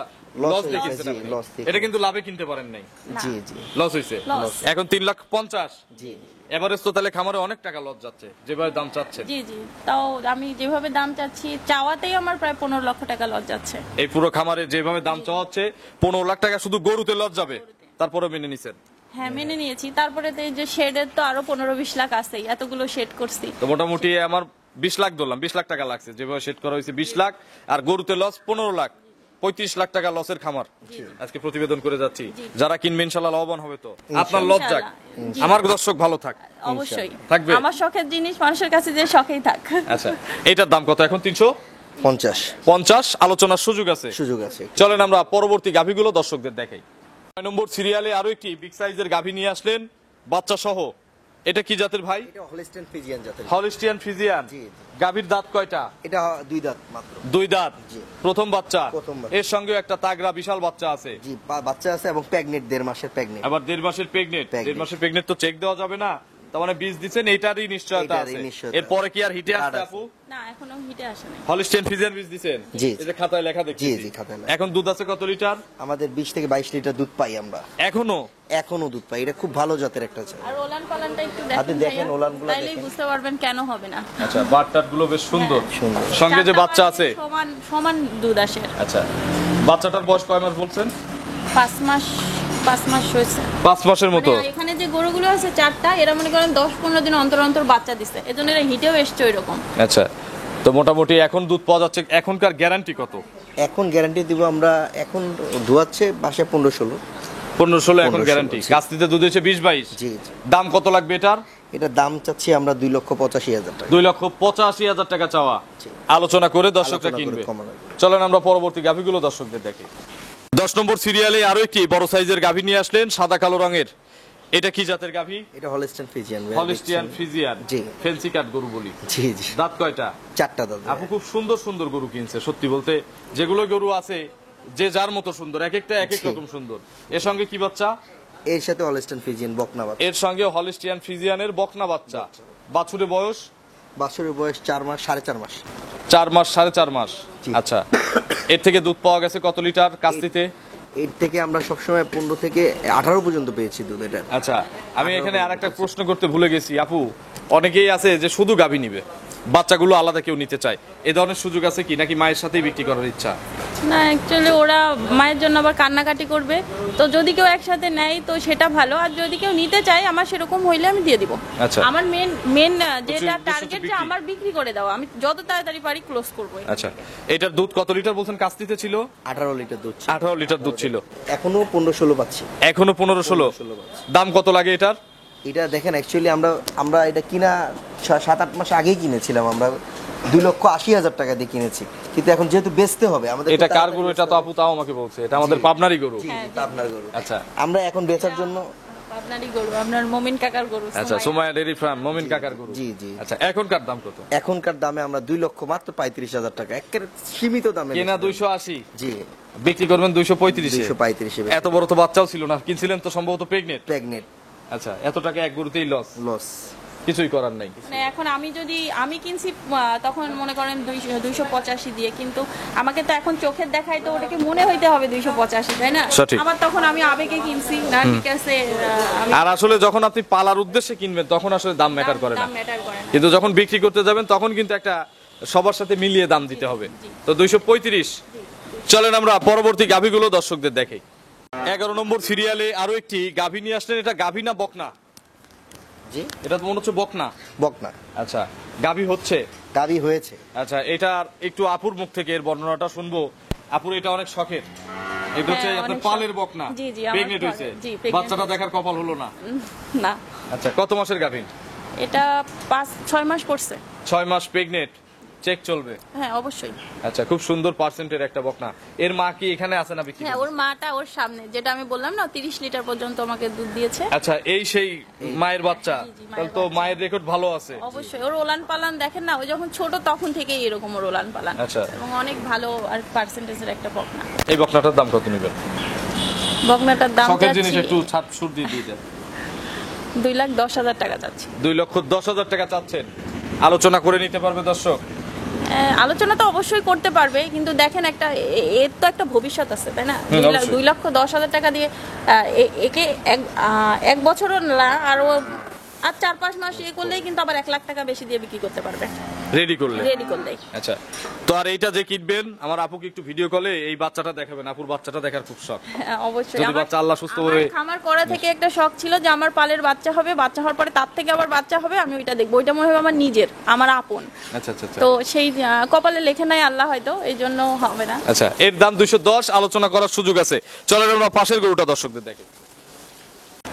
Loss লস হয়েছে, দেখেছেন জি, আপনি। loss দেখেছি। এটা কিন্তু লাভে কিনতে পারেন নাই, জি জি লস হয়েছে। Loss। এখন 3,50,000 জি এভারেজ তো তাহলে খামারে অনেক টাকা লস যাচ্ছে যেভাবে দাম চাচ্ছেন। জি জি, তাও আমি যেভাবে দাম চাচ্ছি চাওয়াতেই আমার প্রায় 15 লক্ষ টাকা লস যাচ্ছে। এই পুরো খামারে যেভাবে দাম চাওয়া হচ্ছে 15 লাখ টাকা শুধু গরুতে লস যাবে, তারপরে মেনে নিছেন। হ্যাঁ মেনে নিয়েছি, তারপরে তো এই যে শেডের তো আরো 15-20 লাখ আছেই, এতগুলো শেড করছি। তো মোটামুটি আমার 20 লাখ ধরলাম, 20 লাখ টাকা লাগছে যেভাবে সেট করা হয়েছে 20 লাখ, আর গরুতে লস 15 লাখ, 35 লাখ টাকা লসের খামার আজকে প্রতিবেদন করে যাচ্ছি। যারা কিনবে ইনশাল্লাহ লাভবান হবে। তো আপনার লস যাক, ইনশাআল্লাহ। আমার দর্শক ভালো থাক। অবশ্যই থাকবে। আমার শখের জিনিস মানুষের কাছে যে শখেই থাক। আচ্ছা, এটার দাম কত এখন? 50 350, আলোচনার সুযোগ আছে। সুযোগ আছে। চলেন আমরা পরবর্তী গাভীগুলো দর্শকদের দেখাই। 9 নম্বর সিরিয়ালে আরো একটি বিগ সাইজের গাভী নিয়ে আসলেন বাচ্চা সহ। এটা কি জাতের ভাই? এটা হলিস্টিয়ান ফ্রিজিয়ান জাতের। Holstein Friesian. জি, জি। গাভীর দাঁত কয়টা? এটা 2 দাঁত মাত্র। 2 দাঁত। জি। প্রথম বাচ্চা। প্রথম বাচ্চা। এর সঙ্গে একটা তাগড়া বিশাল বাচ্চা আছে। জি বাচ্চা আছে এবং প্রেগনেন্ট 1.5 মাসের প্রেগনেন্ট। আবার 1.5 মাসের প্রেগনেন্ট। Pregnant। 1.5 মাসের প্রেগনেন্ট তো চেক দেওয়া যাবে না, তার মানে বীজ দিচ্ছেন এইটারই নিশ্চয়তা এইটারই আছে। নিশ্চয়তা। এরপরে কি আর হিটে আসছে আর আছে। আপু? না এখনো হিটে আসে নাই। হলিস্টিয়ান ফ্রিজিয়ান বীজ দিছেন? জি। এই যে খাতায় লেখা দেখছি। জি, জি, খাতায় লেখা। এখন দুধ আছে কত লিটার? আমাদের 20 থেকে 22 লিটার দুধ পাই আমরা। এখনো দুধ পাই। এটা খুব ভালো জাতের একটা চাল। আর ওলান পালানটা একটু আপনি দেখেন, ভাইয়া, ওলানগুলো তাইলেই দেখেন। বুঝতে পারবেন কেন হবে না। আচ্ছা, বাটটাট গুলো বেশ সুন্দর। সুন্দর। সঙ্গে যে চারটা বাচ্চা আছে। বাচ্চা সমান সমান দুধ আসে। আচ্ছা, বাচ্চাটার বয়স কয় মাস বলছেন? 5 মাস হয়েছে। 5 মাসের মতো। মানে এখানে যে গরুগুলো আছে চারটা, এরা মনে করেন 10-15 দিন অন্তর অন্তর বাচ্চা দিচ্ছে, এজন্য এরা হিটেও এসছে ওইরকম। আচ্ছা, তো মোটামুটি এখন দুধ পাওয়া যাচ্ছে। এখনকার গ্যারান্টি কত? এখন গ্যারান্টি দিব আমরা। এখন ধোয়াচ্ছে বাসায় 15-16। 15-16 এখন 15-16 গ্যারান্টি। জি। কাস্তিতে দুধ হচ্ছে 20-22। জি জি। দাম কত লাগবে এটার? এটা দাম চাচ্ছি আমরা 2,85,000 টাকা। 2,85,000 টাকা চাওয়া। জি। আলোচনা করে দর্শকরা আলোচনা করে কিনবে। কমানো যাবে। চলেন আমরা পরবর্তী গাভীগুলো দর্শকদের দেখি। 10 নম্বর সিরিয়ালে আরো একটি বড় সাইজের গাভী নিয়ে আসলেন সাদা কালো রঙের। এটা কি জাতের গাভী? এটা হলিস্টিয়ান ফ্রিজিয়ান। Holstein Friesian. জি। ফেন্সি কাট গরু বলি। জি জি। দাঁত কয়টা? 4টা দাদা। আপু খুব সুন্দর সুন্দর গরু কিনছে, সত্যি বলতে যেগুলো গরু আছে যে যার মতো সুন্দর, এক একটা এক এক জি। রকম সুন্দর। এর সঙ্গে কি বাচ্চা? এর সাথে হলিস্টিয়ান ফ্রিজিয়ান বকনা বাচ্চা। এর সঙ্গে হলিস্টিয়ান ফ্রিজিয়ানের বকনা বাচ্চা। বাছুরের বয়স? বাছুরের বয়স 4 মাস 4.5 মাস। 4 মাস 4.5 মাস। জি। আচ্ছা, এর থেকে দুধ পাওয়া গেছে কত লিটার কাস্তিতে? এর থেকে আমরা সবসময় 15 থেকে 18 পর্যন্ত পেয়েছি দুধ এটা। আচ্ছা, আমি এখানে আরেকটা প্রশ্ন করতে ভুলে গেছি আপু। অনেকেই আছে যে শুধু গাভী নিবে, বাচ্চাগুলো আলাদা কেউ নিতে চায়, এ ধরনের সুযোগ আছে কি, নাকি মায়ের সাথেই বিক্রি করার ইচ্ছা? না অ্যাকচুয়ালি ওরা মায়ের জন্য আবার কান্নাকাটি করবে, তো যদি কেউ একসাথে নেয় তো সেটা ভালো, আর যদি কেউ নিতে চায় আমার সেরকম হইলে আমি দিয়ে দিব। আচ্ছা। আমার মেন যেটা উদ্দেশ্য টার্গেট যে বিক্রি। আমার বিক্রি করে দেওয়া, আমি যত তাড়াতাড়ি পারি ক্লোজ করবো। আচ্ছা, এটার দুধ কত লিটার বলছেন কাস্তিতে ছিল? 18 লিটার দুধ ছিল। 18 লিটার দুধ ছিল। এখনো 15-16 পাচ্ছি। এখনো 15-16। দাম কত লাগে এটার? এটা দেখেন অ্যাকচুয়ালি আমরা এটা কিনা 7-8 মাস আগেই কিনেছিলাম আমরা। 2,80,000 টাকা দিয়ে কিনেছি, কিন্তু এখন যেহেতু বেচতে হবে আমাদের। এটা কার গরু? এটা তো আপু তাও আমাকে বলছে এটা আমাদের পাবনারই গরু। জি, আপনার গরু। আচ্ছা আমরা এখন বেচার জন্য। আপনারই গরু, আপনার মমিন কাকার গরু। আচ্ছা, সুমাইয়া ডেইরি ফার্ম, মমিন কাকার গরু। জি, জি। আচ্ছা, এখনকার দাম কত? এখনকার দামে আমরা 2 লক্ষ মাত্র 35,000 টাকা একেবারে সীমিত দামে কেনা বেচলাম। 280, জি। বিক্রি করবেন 235। 235 এত বড় তো বাচ্চাও ছিল না, কিনছিলেন তো সম্ভবত প্রেগনেন্ট। প্রেগনেন্ট। আচ্ছা, এত টাকা এক গরুতেই লস, লস। কিছুই করার নাই। মানে এখন আমি কিনছি তখন মনে করেন 285 দিয়ে, কিন্তু আমাকে তো এখন চোখের দেখায় তো ওটাকে মনে হইতে হবে 285, তাই না? সঠিক। আবার তখন আমি আবেগে কিনছি না, ঠিক আছে। আমি আর আসলে যখন আপনি পালার উদ্দেশ্যে কিনবেন তখন আসলে দাম ম্যাটার করে না, দাম ম্যাটার করে না। কিন্তু যখন বিক্রি করতে যাবেন তখন কিন্তু একটা সবার সাথে মিলিয়ে দাম দিতে হবে। তো 235। চলেন আমরা পরবর্তী গাভীগুলো দর্শকদের দেখাই। 11 নম্বর সিরিয়ালে আরো একটি গাভী নিয়ে আসলেন। এটা গাভী না বকনা? জি। এটা তো মনে হচ্ছে বকনা। বকনা। আচ্ছা, গাভী হচ্ছে। গাবি হয়েছে। আচ্ছা, এটা একটু আপুর মুখ থেকে এর বর্ণনাটা শুনবো। আপুর এটা অনেক শখের। এটা হচ্ছে হ্যাঁ, আপনার অনেক পালের শখ। বকনা। জি, জি, আমার প্রেগনেন্ট ঘরে। হয়েছে। জি, pregnant বাচ্চাটা দেখার কপাল হলো না। না, আচ্ছা, কত মাসের গাভী? এটা 5-6 মাস পড়ছে। 6 মাস প্রেগনেন্ট, চেক চলবে। হ্যাঁ অবশ্যই। আচ্ছা, খুব সুন্দর পার্সেন্টের একটা বকনা। এর মা কি এখানে আছে না বিক্রি হ্যাঁ, করছে? ওর মাটা ওর সামনে, যেটা আমি বললাম না 30 লিটার পর্যন্ত আমাকে দুধ দিয়েছে। আচ্ছা, এই সেই মায়ের বাচ্চা। জি, জি, মায়ের তাহলে তো বাচ্চা। মায়ের রেকর্ড ভালো আছে। অবশ্যই ওর ওলান পালান দেখেন না, ও যখন ছোট তখন থেকেই এরকম ওর ওলান পালান। আচ্ছা। এবং অনেক ভালো আর পার্সেন্টেজের একটা বকনা। এই বকনাটার দাম কত নেবেন? বকনাটার দাম শখের জিনিস যাচ্ছে একটু ছাড় সুর দিয়ে দিয়ে দেন। 2,10,000 টাকা যাচ্ছে। 2,10,000 টাকা চাচ্ছেন। আলোচনা করে নিতে পারবে দর্শক? আলোচনা তো অবশ্যই করতে পারবে, কিন্তু দেখেন একটা এর তো একটা ভবিষ্যৎ আছে, তাই না? অবশ্যই। 2,10,000 টাকা দিয়ে একে এক বছরও না, আরো আর 4-5 মাস করলেই কিন্তু আবার 1 লাখ টাকা বেশি দিয়ে বিক্রি করতে পারবে রেডি করলে। রেডি করলেই। আচ্ছা, তো আর এইটা যে কিনবেন, আমার আপুকে একটু ভিডিও কলে এই বাচ্চাটা দেখাবেন। আপুর বাচ্চাটা দেখার খুব শখ। হ্যাঁ, অবশ্যই। যদি আমার বাচ্চা আল্লাহ সুস্থভাবে খামার করা থেকে একটা শখ ছিল যে আমার পালের বাচ্চা হবে, বাচ্চা হওয়ার পরে তার থেকে আবার বাচ্চা হবে, আমি ওইটা দেখবো, ওইটা মনে হবে আমার নিজের, আমার আপন। আচ্ছা আচ্ছা আচ্ছা। তো সেই কপালে লেখে নাই আল্লাহ, হয়তো এই জন্য হবে না। আচ্ছা, এর দাম 210, আলোচনা করার সুযোগ আছে। চলেন আমরা পাশের গরুটা দর্শকদের দেখি।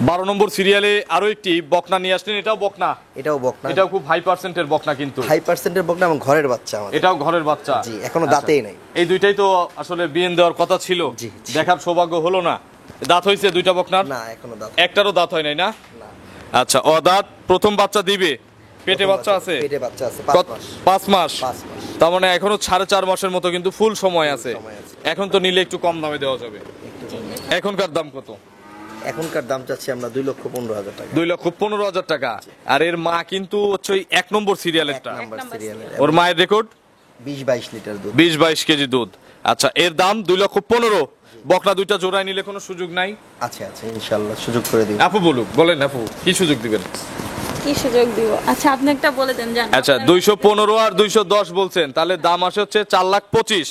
12 নম্বর সিরিয়ালে আরো একটি বকনা নিয়ে আসলেন। এটাও বকনা? এটাও বকনা, এটাও খুব হাই পার্সেন্টের বকনা কিন্তু। 5% বকনা এবং ঘরের বাচ্চা আমাদের। এটাও ঘরের বাচ্চা? জি, এখনো আচ্ছা। দাঁতেই নাই। এই দুইটাই তো আসলে বিয়েন দেওয়ার কথা ছিল, জি, জি। দেখার সৌভাগ্য হলো না। দাঁত হয়েছে দুইটা বকনার? না, এখনো দাঁত একটারও দাঁত হয় নাই না? না। আচ্ছা, ও দাঁত প্রথম বাচ্চা দিবে? পেটে বাচ্চা আছে? পেটে বাচ্চা আছে, 5 কত- মাস। 5 মাস? 5 মাস। তার মানে এখনো 4.5 মাসের মতো কিন্তু ফুল সময় আছে। সময় আছে। এখন তো নিলে একটু কম দামে দেওয়া যাবে। এখনকার দাম কত? এখনকার দাম চাচ্ছি আমরা 2,15,000 টাকা। 2,15,000 টাকা। আর এর মা কিন্তু হচ্ছে ওই 1 নম্বর সিরিয়ালেরটা। নাম্বার সিরিয়ালের ওর মায়ের রেকর্ড 20-22 লিটার দুধ। 20-22 কেজি দুধ। আচ্ছা, এর দাম 2,15,000। বকনা দুইটা জোড়ায় নিলে কোনো সুযোগ নাই? আছে আছে, ইনশাআল্লাহ সুযোগ করে দিই। আপু বলুক, বলেন আপু, কি সুযোগ দিবেন? কি সুযোগ দিব? আচ্ছা, আপনি একটা বলে দেন। জান আচ্ছা, 215 আর 210 বলছেন, তাহলে দাম আসে হচ্ছে 4,25,000।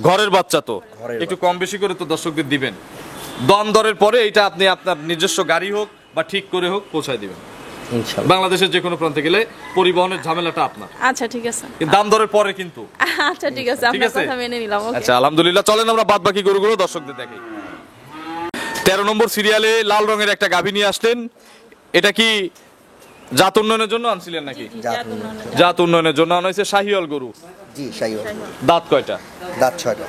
ঘরের বাচ্চা তো ঘরের একটু কম বেশি করে তো দর্শকদের দিবেন। দম দরের পরে এটা আপনি আপনার নিজস্ব গাড়ি হোক বা ঠিক করে হোক পৌঁছায় দিবেন। ইনশাআল্লাহ। বাংলাদেশের যে কোনো প্রান্তে গেলে পরিবহনের ঝামেলাটা আপনার, আচ্ছা, ঠিক আছে। কিন্তু দাম দরের পরে কিন্তু। আচ্ছা, ঠিক আছে, ঠিক আপনার আছে? কথা মেনে নিলাম। ওকে। আচ্ছা, আলহামদুলিল্লাহ। চলেন আমরা বাদ বাকি গরুগুলো দর্শকদের দেখাই। 13 নম্বর সিরিয়ালে লাল রঙের একটা গাভী নিয়ে আসলেন। এটা কি জাত উন্নয়নের জন্য আনছিলেন নাকি? জাত উন্নয়ন। জাত উন্নয়নের জন্য আনা হয়েছে। শাহিওয়াল গরু। জি, শাহিওয়াল। দাঁত কয়টা? দাঁত 6টা।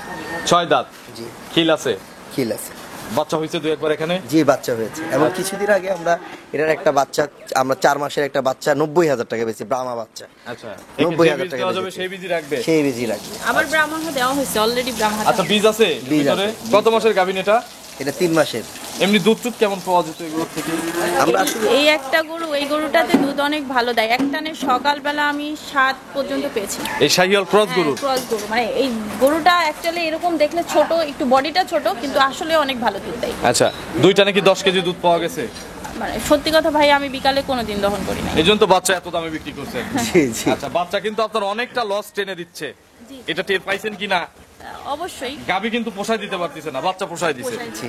6 দাঁত। জি, খিল আছে? খিল আছে। বাচ্চা হয়েছে দুই একবার এখানে? জি, বাচ্চা হয়েছে। এবং কিছুদিন আগে আমরা এটার একটা বাচ্চা, আমরা 4 মাসের একটা বাচ্চা 90,000 টাকা বেশি, ব্রাহ্মা বাচ্চা। আচ্ছা, 90,000 টাকা দেওয়া যাবে, বেশি। সেই বীজই রাখবে? সেই বেশি লাগবে। আবার ব্রাহ্মণ দেওয়া হয়েছে অলরেডি, ব্রাহ্মণ। আচ্ছা, বীজ আছে বীজ ভিতরে? আছে। কত মাসের গাভীন এটা? এটা 3 মাসের। এমনি দুধ টুধ কেমন পাওয়া যেত এগুলো থেকে? আমরা আসলে এই একটা গরু, এই গরুটাতে দুধ অনেক ভালো দেয়। এক টানে সকালবেলা আমি 7 পর্যন্ত পেয়েছি। এই শাহিওয়াল ক্রস গরু? ক্রস গরু, মানে এই গরুটা অ্যাকচুয়ালি এরকম দেখলে ছোট, একটু বডিটা ছোট, কিন্তু আসলে অনেক ভালো দুধ দেয়। আচ্ছা, দুইটা নাকি 10 কেজি দুধ পাওয়া গেছে? মানে সত্যি কথা ভাই, আমি বিকালে কোনোদিন দহন করি না। এই জন্য তো বাচ্চা এত দামে বিক্রি করছেন। জি জি। আচ্ছা, বাচ্চা কিন্তু আপনার অনেকটা লস টেনে দিচ্ছে। জি। এটা টের পাইছেন কিনা? অবশ্যই। গাভী কিন্তু পোষায় দিতে পারতেছে না, বাচ্চা পোষায় দিছে। জি।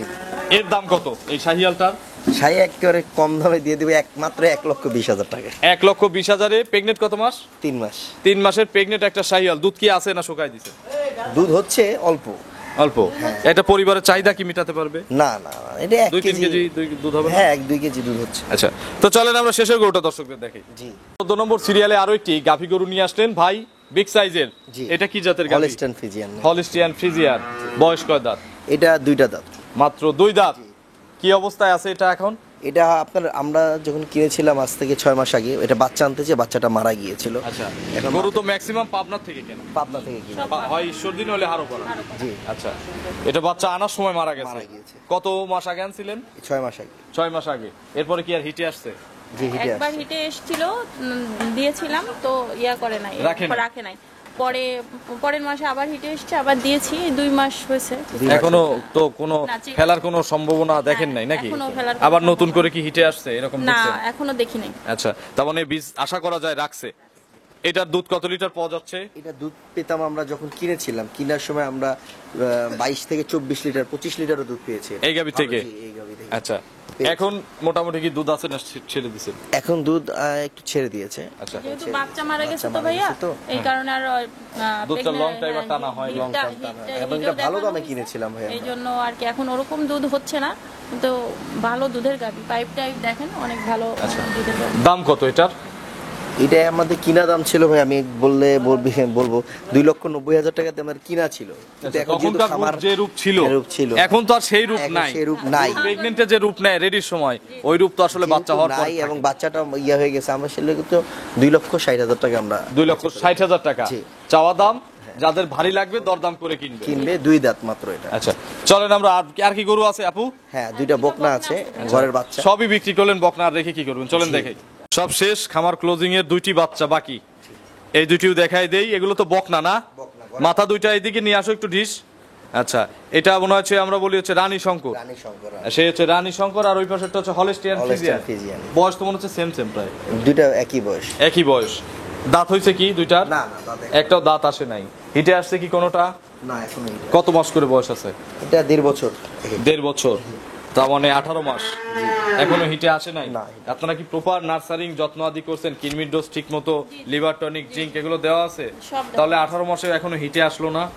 এর দাম কত এই শাহিয়ালটার? শাহি একেবারে কম দামে দিয়ে দেবে মাত্র 1,20,000 টাকা। 1,20,000-এ। প্রেগনেন্ট কত মাস? 3 মাস। 3 মাসের প্রেগনেন্ট একটা শাহিয়াল। দুধ কি আছে না শুকায় দিছে? দুধ হচ্ছে অল্প। অল্প? এটা পরিবারের চাহিদা কি মিটাতে পারবে? না না না, এটা 1 2-3 কেজি। কেজি দুধ হবে না? হ্যাঁ, 1-2 কেজি দুধ হচ্ছে। আচ্ছা, তো চলেন আমরা শেষের গরুটা দর্শকদের দেখি। জি। 14 নম্বর সিরিয়ালে আরো একটি গাভী গরু নিয়ে আসলেন ভাই, বিগ সাইজের। জি। এটা কি জাতের গাভী? Holstein Friesian. Holstein Friesian. বয়স কয় দাঁত? এটা 2টা দাঁত। মাত্র 2 দাঁত। কি অবস্থায় আছে এটা এখন? এটা আপনার, আমরা যখন কিনেছিলাম আজ থেকে 6 মাস আগে, এটা বাচ্চা আনতেছে, বাচ্চাটা মারা গিয়েছিল। আচ্ছা, এখন গরু তো ম্যাক্সিমাম পাবনার থেকে কেনা, পাবনা থেকে কিনে। হয় ঈশ্বরদী হলে হারো করা। জি। আচ্ছা, এটা বাচ্চা আনার সময় মারা গেছে? মারা গিয়েছে। কত মাস আগে আনছিলেন? 6 মাস আগে। 6 মাস আগে। এরপরে কি আর হিটে আসছে? জি, হিটে একবার আসছে। হিটে এসেছিল, দিয়েছিলাম তো করে নাই, রাখে নাই। রাখে নাই। পরের মাসে আবার হিটে এসেছে, আবার দিয়েছি, 2 মাস হয়েছে। এখনো তো কোনো না, ঠিক আছে। ফেলার কোনো সম্ভাবনা দেখেন নাই নাকি? এখনো ফেলার কোনো আবার নতুন করে কি হিটে আসছে এরকম না, দেখছেন? এখনো দেখি নাই। আচ্ছা, তার মানে বীজ আশা করা যায় রাখছে। এটার দুধ কত লিটার পাওয়া যাচ্ছে? এটা দুধ পেতাম আমরা যখন কিনেছিলাম, কেনার সময় আমরা 22 থেকে 24 লিটার, 25 লিটারও দুধ পেয়েছি এই গাভী থেকে? জি, এই গাভী থেকে। আচ্ছা, এখন মোটামুটি কি দুধ আছে না ছেড়ে দিছেন? এখন দুধ একটু ছেড়ে দিয়েছে। আচ্ছা, যেহেতু বাচ্চা মারা গেছে বাচ্চা তো মারা ভাইয়া, গেছে তো। এই কারণে আর দুধটা long time আর টানা হয়, long time টানা। এবং এটা ভালো দামে কিনেছিলাম ভাই আমরা। এই জন্য আর কি এখন ওরকম দুধ হচ্ছে না, কিন্তু ভালো দুধের গাভী। পাইপ টাইপ দেখেন, অনেক ভালো আচ্ছা। দুধের গাভী। দাম কত এটার? এটা আমাদের কিনা দাম ছিল ভাই, আমি বলবো 2,90,000 টাকাতে আমার কিনা ছিল। কিন্তু এখন যেহেতু তখনকার খামার যে রূপ ছিল, রূপ ছিল, এখন তো আর সেই রূপ এখন নাই। সেই রূপ নাই। প্রেগনেন্টে যে রূপ নেয় রেডির সময়, ওই রূপ তো আসলে বাচ্চা হওয়ার পর নাই, এবং বাচ্চাটা ইয়া হয়ে গেছে। আমরা সেটা তো 2,60,000 টাকা আমরা 2,60,000 টাকা জি। চাওয়া দাম। যাদের ভারী লাগবে দরদাম করে কিনবে। কিনবে। 2 দাঁত মাত্র এটা। আচ্ছা, চলেন আমরা আর কি গরু আছে আপু? হ্যাঁ, 2টা বকনা আছে, ঘরের বাচ্চা। সবই বিক্রি করলেন, বকনা আর রেখে কি করবেন? চলেন জি। দেখাই। সব শেষ, খামার ক্লোজিং এর 2টি বাচ্চা বাকি। এই দুটিও দেখাই দেই, এগুলো তো বকনা না? মাথা দুইটা এইদিকে নিয়ে আসো একটু ঢিস। আচ্ছা, এটা মনে হচ্ছে আমরা বলি হচ্ছে রানী শঙ্কর। রানী শঙ্কর, সে হচ্ছে রানী শঙ্কর, আর ওই পাশেরটা হচ্ছে হলস্টিয়ান ফ্রিজিয়ান। ফ্রিজিয়ান। বয়স তো মনে হচ্ছে সেম সেম প্রায় দুইটা একই বয়স। একই বয়স। দাঁত হয়েছে কি দুইটার? না না, দাদা একটাও দাঁত আসে নাই। হিটে আসছে কি কোনোটা? না, এখনো কত মাস করে বয়স আছে? এটা 1.5 বছর। 1.5 বছর, তার মানে 18 মাস। এখনো হিটে আসে নাই? না। আপনারা কি প্রপার নার্সারিং যত্ন আদি করছেন? কিডনির ডোজ ঠিক মতো, লিভার টনিক, জিঙ্ক এগুলো দেওয়া আছে? সব দেওয়া। তাহলে 18 মাসে এখনো হিটে আসলো না?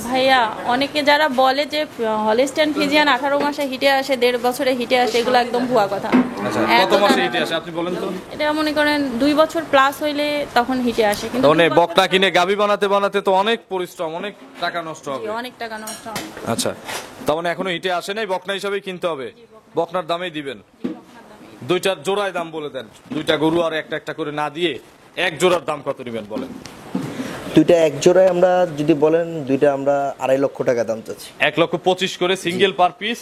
ভাইয়া অনেকে যারা বলে যে হলস্টাইন ফ্রিজিয়ান 18 মাসে হিটে আসে, 1.5 বছরে হিটে আসে, এগুলো একদম ভুয়া কথা। আচ্ছা, কত এত মাসে তাড়া- হিটে আসে আপনি বলেন তো? এটা মনে করেন 2 বছর প্লাস হইলে তখন হিটে আসে, কিন্তু মানে 2 বছর বকনা কিনে গাবি বানাতে বানাতে তো অনেক পরিশ্রম, অনেক টাকা নষ্ট হবে। অনেক টাকা নষ্ট হয়। আচ্ছা, তার মানে এখনো হিটে আসে নাই, বকনা হিসাবেই কিনতে হবে। বকনার দামেই দিবেন। দুইটার জোড়ায় দাম বলে দেন, দুইটা গরু আর একটা একটা করে না দিয়ে এক জোড়ার দাম কত নেবেন বলেন? দুইটা এক জোড়ায় আমরা যদি বলেন, দুইটা আমরা 2.5 লক্ষ টাকা দাম চাচ্ছি। 1,25,000 করে সিঙ্গেল পার পিস।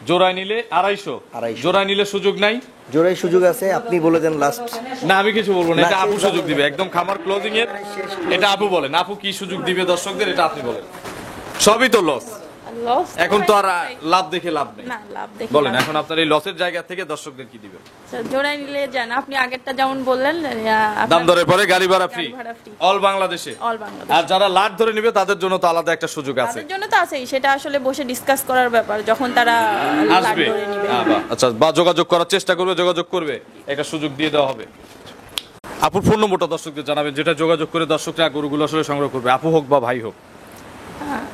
জোড়ায় নিলে 250। 250 জোড়ায় নিলে সুযোগ নাই? জোড়ায় সুযোগ আছে, আপনি বলে দেন লাস্ট। না, আমি কিছু বলবো না, না, এটা আপু শেষ সুযোগ দিবে একদম খামার ক্লোজিং এর। এটা আপু বলেন, আপু কি সুযোগ দিবে দর্শকদের, এটা আপনি বলেন। সবই তো লস, লস এখন তো আর লাভ দেখে লাভ নেই। না, লাভ দেখে বলেন লাভ এখন আপনার এই লসের জায়গা থেকে দর্শকদের কি দিবেন? নেই। জোড়ায় নিলে যান, আপনি আগেরটা যেমন বললেন আপনার দাম দরের পরে গাড়ি ভাড়া ফ্রি, গাড়ি ভাড়া free। অল বাংলাদেশে। অল বাংলাদেশ। আর যারা লাট ধরে নিবে তাদের জন্য তো আলাদা একটা সুযোগ আছে। তাদের জন্য তো আছেই, সেটা আসলে বসে ডিসকাস করার ব্যাপার যখন তারা লাট আসবে, ধরে নিবে। আচ্ছা, বা যোগাযোগ করার চেষ্টা করবে, যোগাযোগ করবে, একটা সুযোগ দিয়ে দেওয়া হবে। আপুর ফোন নম্বরটা দর্শকদের জানাবেন, যেটা যোগাযোগ করে দর্শকরা গরুগুলো আসলে সংগ্রহ করবে, আপু হোক বা ভাই হোক।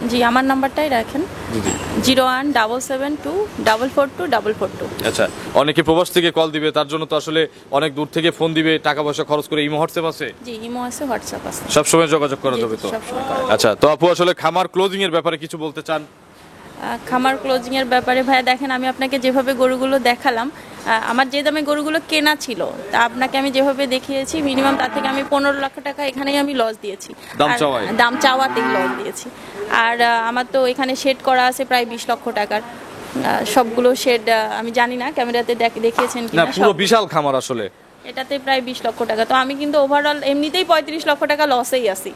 জি, আমার নাম্বারটাই রাখেন, জি জি। 01772442442। আচ্ছা, অনেকে প্রবাস থেকে কল দিবে, তার জন্য তো আসলে অনেক দূর থেকে ফোন দিবে, টাকা পয়সা খরচ করে। ইমো হোয়াটসঅ্যাপ আছে? জি, ইমো আছে, হোয়াটসঅ্যাপ আছে। সবসময় যোগাযোগ করা জি, যাবে তো? সবসময় করা যাবে। আচ্ছা, তো আপু আসলে খামার ক্লোজিং এর ব্যাপারে কিছু বলতে চান? খামার ক্লোজিং এর ব্যাপারে ভাইয়া দেখেন, আমি আপনাকে যেভাবে গরুগুলো দেখালাম, আমার যে দামে গরুগুলো কেনা ছিল, তা আপনাকে আমি যেভাবে দেখিয়েছি, মিনিমাম তার থেকে আমি 15 লক্ষ টাকা এখানেই আমি লস দিয়েছি। দাম আর চাওয়ায়? দাম চাওয়াতেই লস দিয়েছি। আর আমার তো এখানে শেড করা আছে প্রায় 20 লক্ষ টাকার। সবগুলো শেড আমি জানি না ক্যামেরাতে দেখিয়েছেন না, কিনা, পুরো বিশাল খামার আসলে। এটাতে প্রায় 20 লক্ষ টাকা। তো আমি কিন্তু ওভারঅল এমনিতেই 35 লক্ষ টাকা লসেই আছি।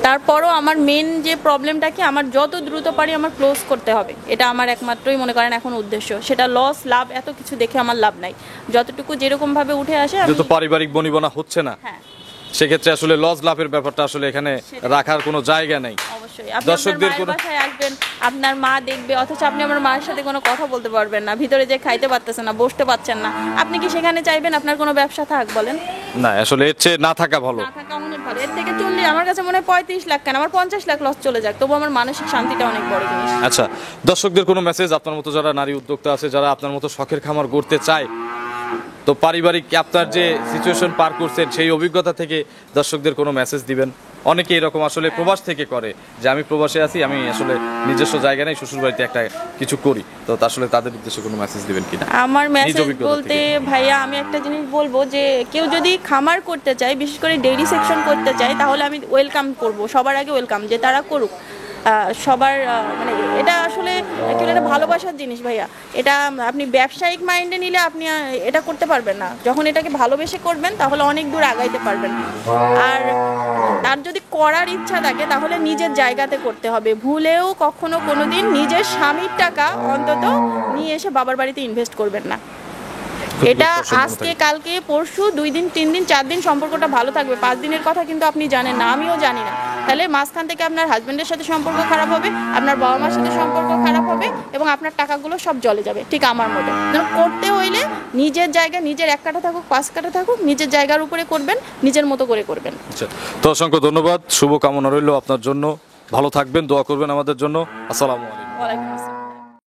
তারপরও আমার মেন যে প্রবলেমটা কি, আমার যত দ্রুত পারি আমার ক্লোজ করতে হবে, এটা আমার একমাত্রই মনে করেন এখন উদ্দেশ্য। সেটা লস লাভ এত কিছু দেখে আমার লাভ নাই, যতটুকু যেরকম ভাবে উঠে আসে আমি। যেহেতু পারিবারিক বনিবনা হচ্ছে না, হ্যাঁ, সেক্ষেত্রে আসলে লস লাভের ব্যাপারটা আসলে এখানে রাখার কোনো জায়গা নেই। অবশ্যই আপনি দর্শকদের আপনার মায়ের কোনো- বাসায় আসবেন, আপনার মা দেখবে, অথচ আপনি আমার মায়ের সাথে কোনো কথা বলতে পারবেন না, ভিতরে যে খাইতে পারতেছেন না, বসতে পারছেন না, আপনি কি সেখানে চাইবেন আপনার কোনো ব্যবসা থাক বলেন? না, আসলে এর চেয়ে না থাকা ভালো। না থাকা অনেক ভালো। এর থেকে আমার কাছে মনে হয় 35 লাখ কেন, আমার 50 লাখ লস চলে যাক, তবু আমার মানসিক শান্তিটা অনেক বড় জিনিস। আচ্ছা, দর্শকদের কোনো মেসেজ, আপনার মতো যারা নারী উদ্যোক্তা আছে, যারা আপনার মতো শখের খামার গড়তে চায়, তো পারিবারিক আপনার যে সিচুয়েশন পার করছেন সেই অভিজ্ঞতা থেকে দর্শকদের কোনো মেসেজ দিবেন? অনেকে এরকম আসলে প্রবাস থেকে করে, যে আমি প্রবাসে আছি, আমি আসলে নিজস্ব জায়গা নেই, শ্বশুর বাড়িতে একটা কিছু করি, তো আসলে তাদের উদ্দেশ্যে কোনো মেসেজ দিবেন কিনা? আমার নিজ মেসেজ অভিজ্ঞতা বলতে থেকে। ভাইয়া আমি একটা জিনিস বলবো, যে কেউ যদি খামার করতে চায়, বিশেষ করে ডেইরি সেকশন করতে চায়, তাহলে আমি ওয়েলকাম করব, সবার আগে ওয়েলকাম যে তারা করুক। সবার মানে এটা আসলে অ্যাকচুয়ালি একটা ভালোবাসার জিনিস ভাইয়া। এটা আপনি ব্যবসায়িক মাইন্ডে নিলে আপনি এটা করতে পারবেন না। যখন এটাকে ভালোবেসে করবেন তাহলে অনেক দূর আগাইতে পারবেন। আর তার যদি করার ইচ্ছা থাকে তাহলে নিজের জায়গাতে করতে হবে। ভুলেও কখনো কোনোদিন নিজের স্বামীর টাকা অন্তত নিয়ে এসে বাবার বাড়িতে ইনভেস্ট করবেন না। এটা আজকে কালকে পরশু 2 দিন 3 দিন 4 দিন সম্পর্কটা ভালো থাকবে, 5 দিনের কথা কিন্তু আপনি জানেন না, আমিও জানি না। তাহলে মাঝখান থেকে আপনার হাজবেন্ডের সাথে সম্পর্ক খারাপ হবে, আপনার বাবা মার সাথে সম্পর্ক খারাপ হবে, এবং আপনার টাকাগুলো সব জলে যাবে। ঠিক আমার মতো করতে হইলে নিজের জায়গা, নিজের 1 কাঠা থাকুক 5 কাঠা থাকুক, নিজের জায়গার উপরে করবেন, নিজের মতো করে করবেন। আচ্ছা, তো অসংখ্য ধন্যবাদ, শুভকামনা রইল আপনার জন্য, ভালো থাকবেন, দোয়া করবেন আমাদের জন্য। আসসালামু আলাইকুম। ওয়ালাইকুম আসসালাম।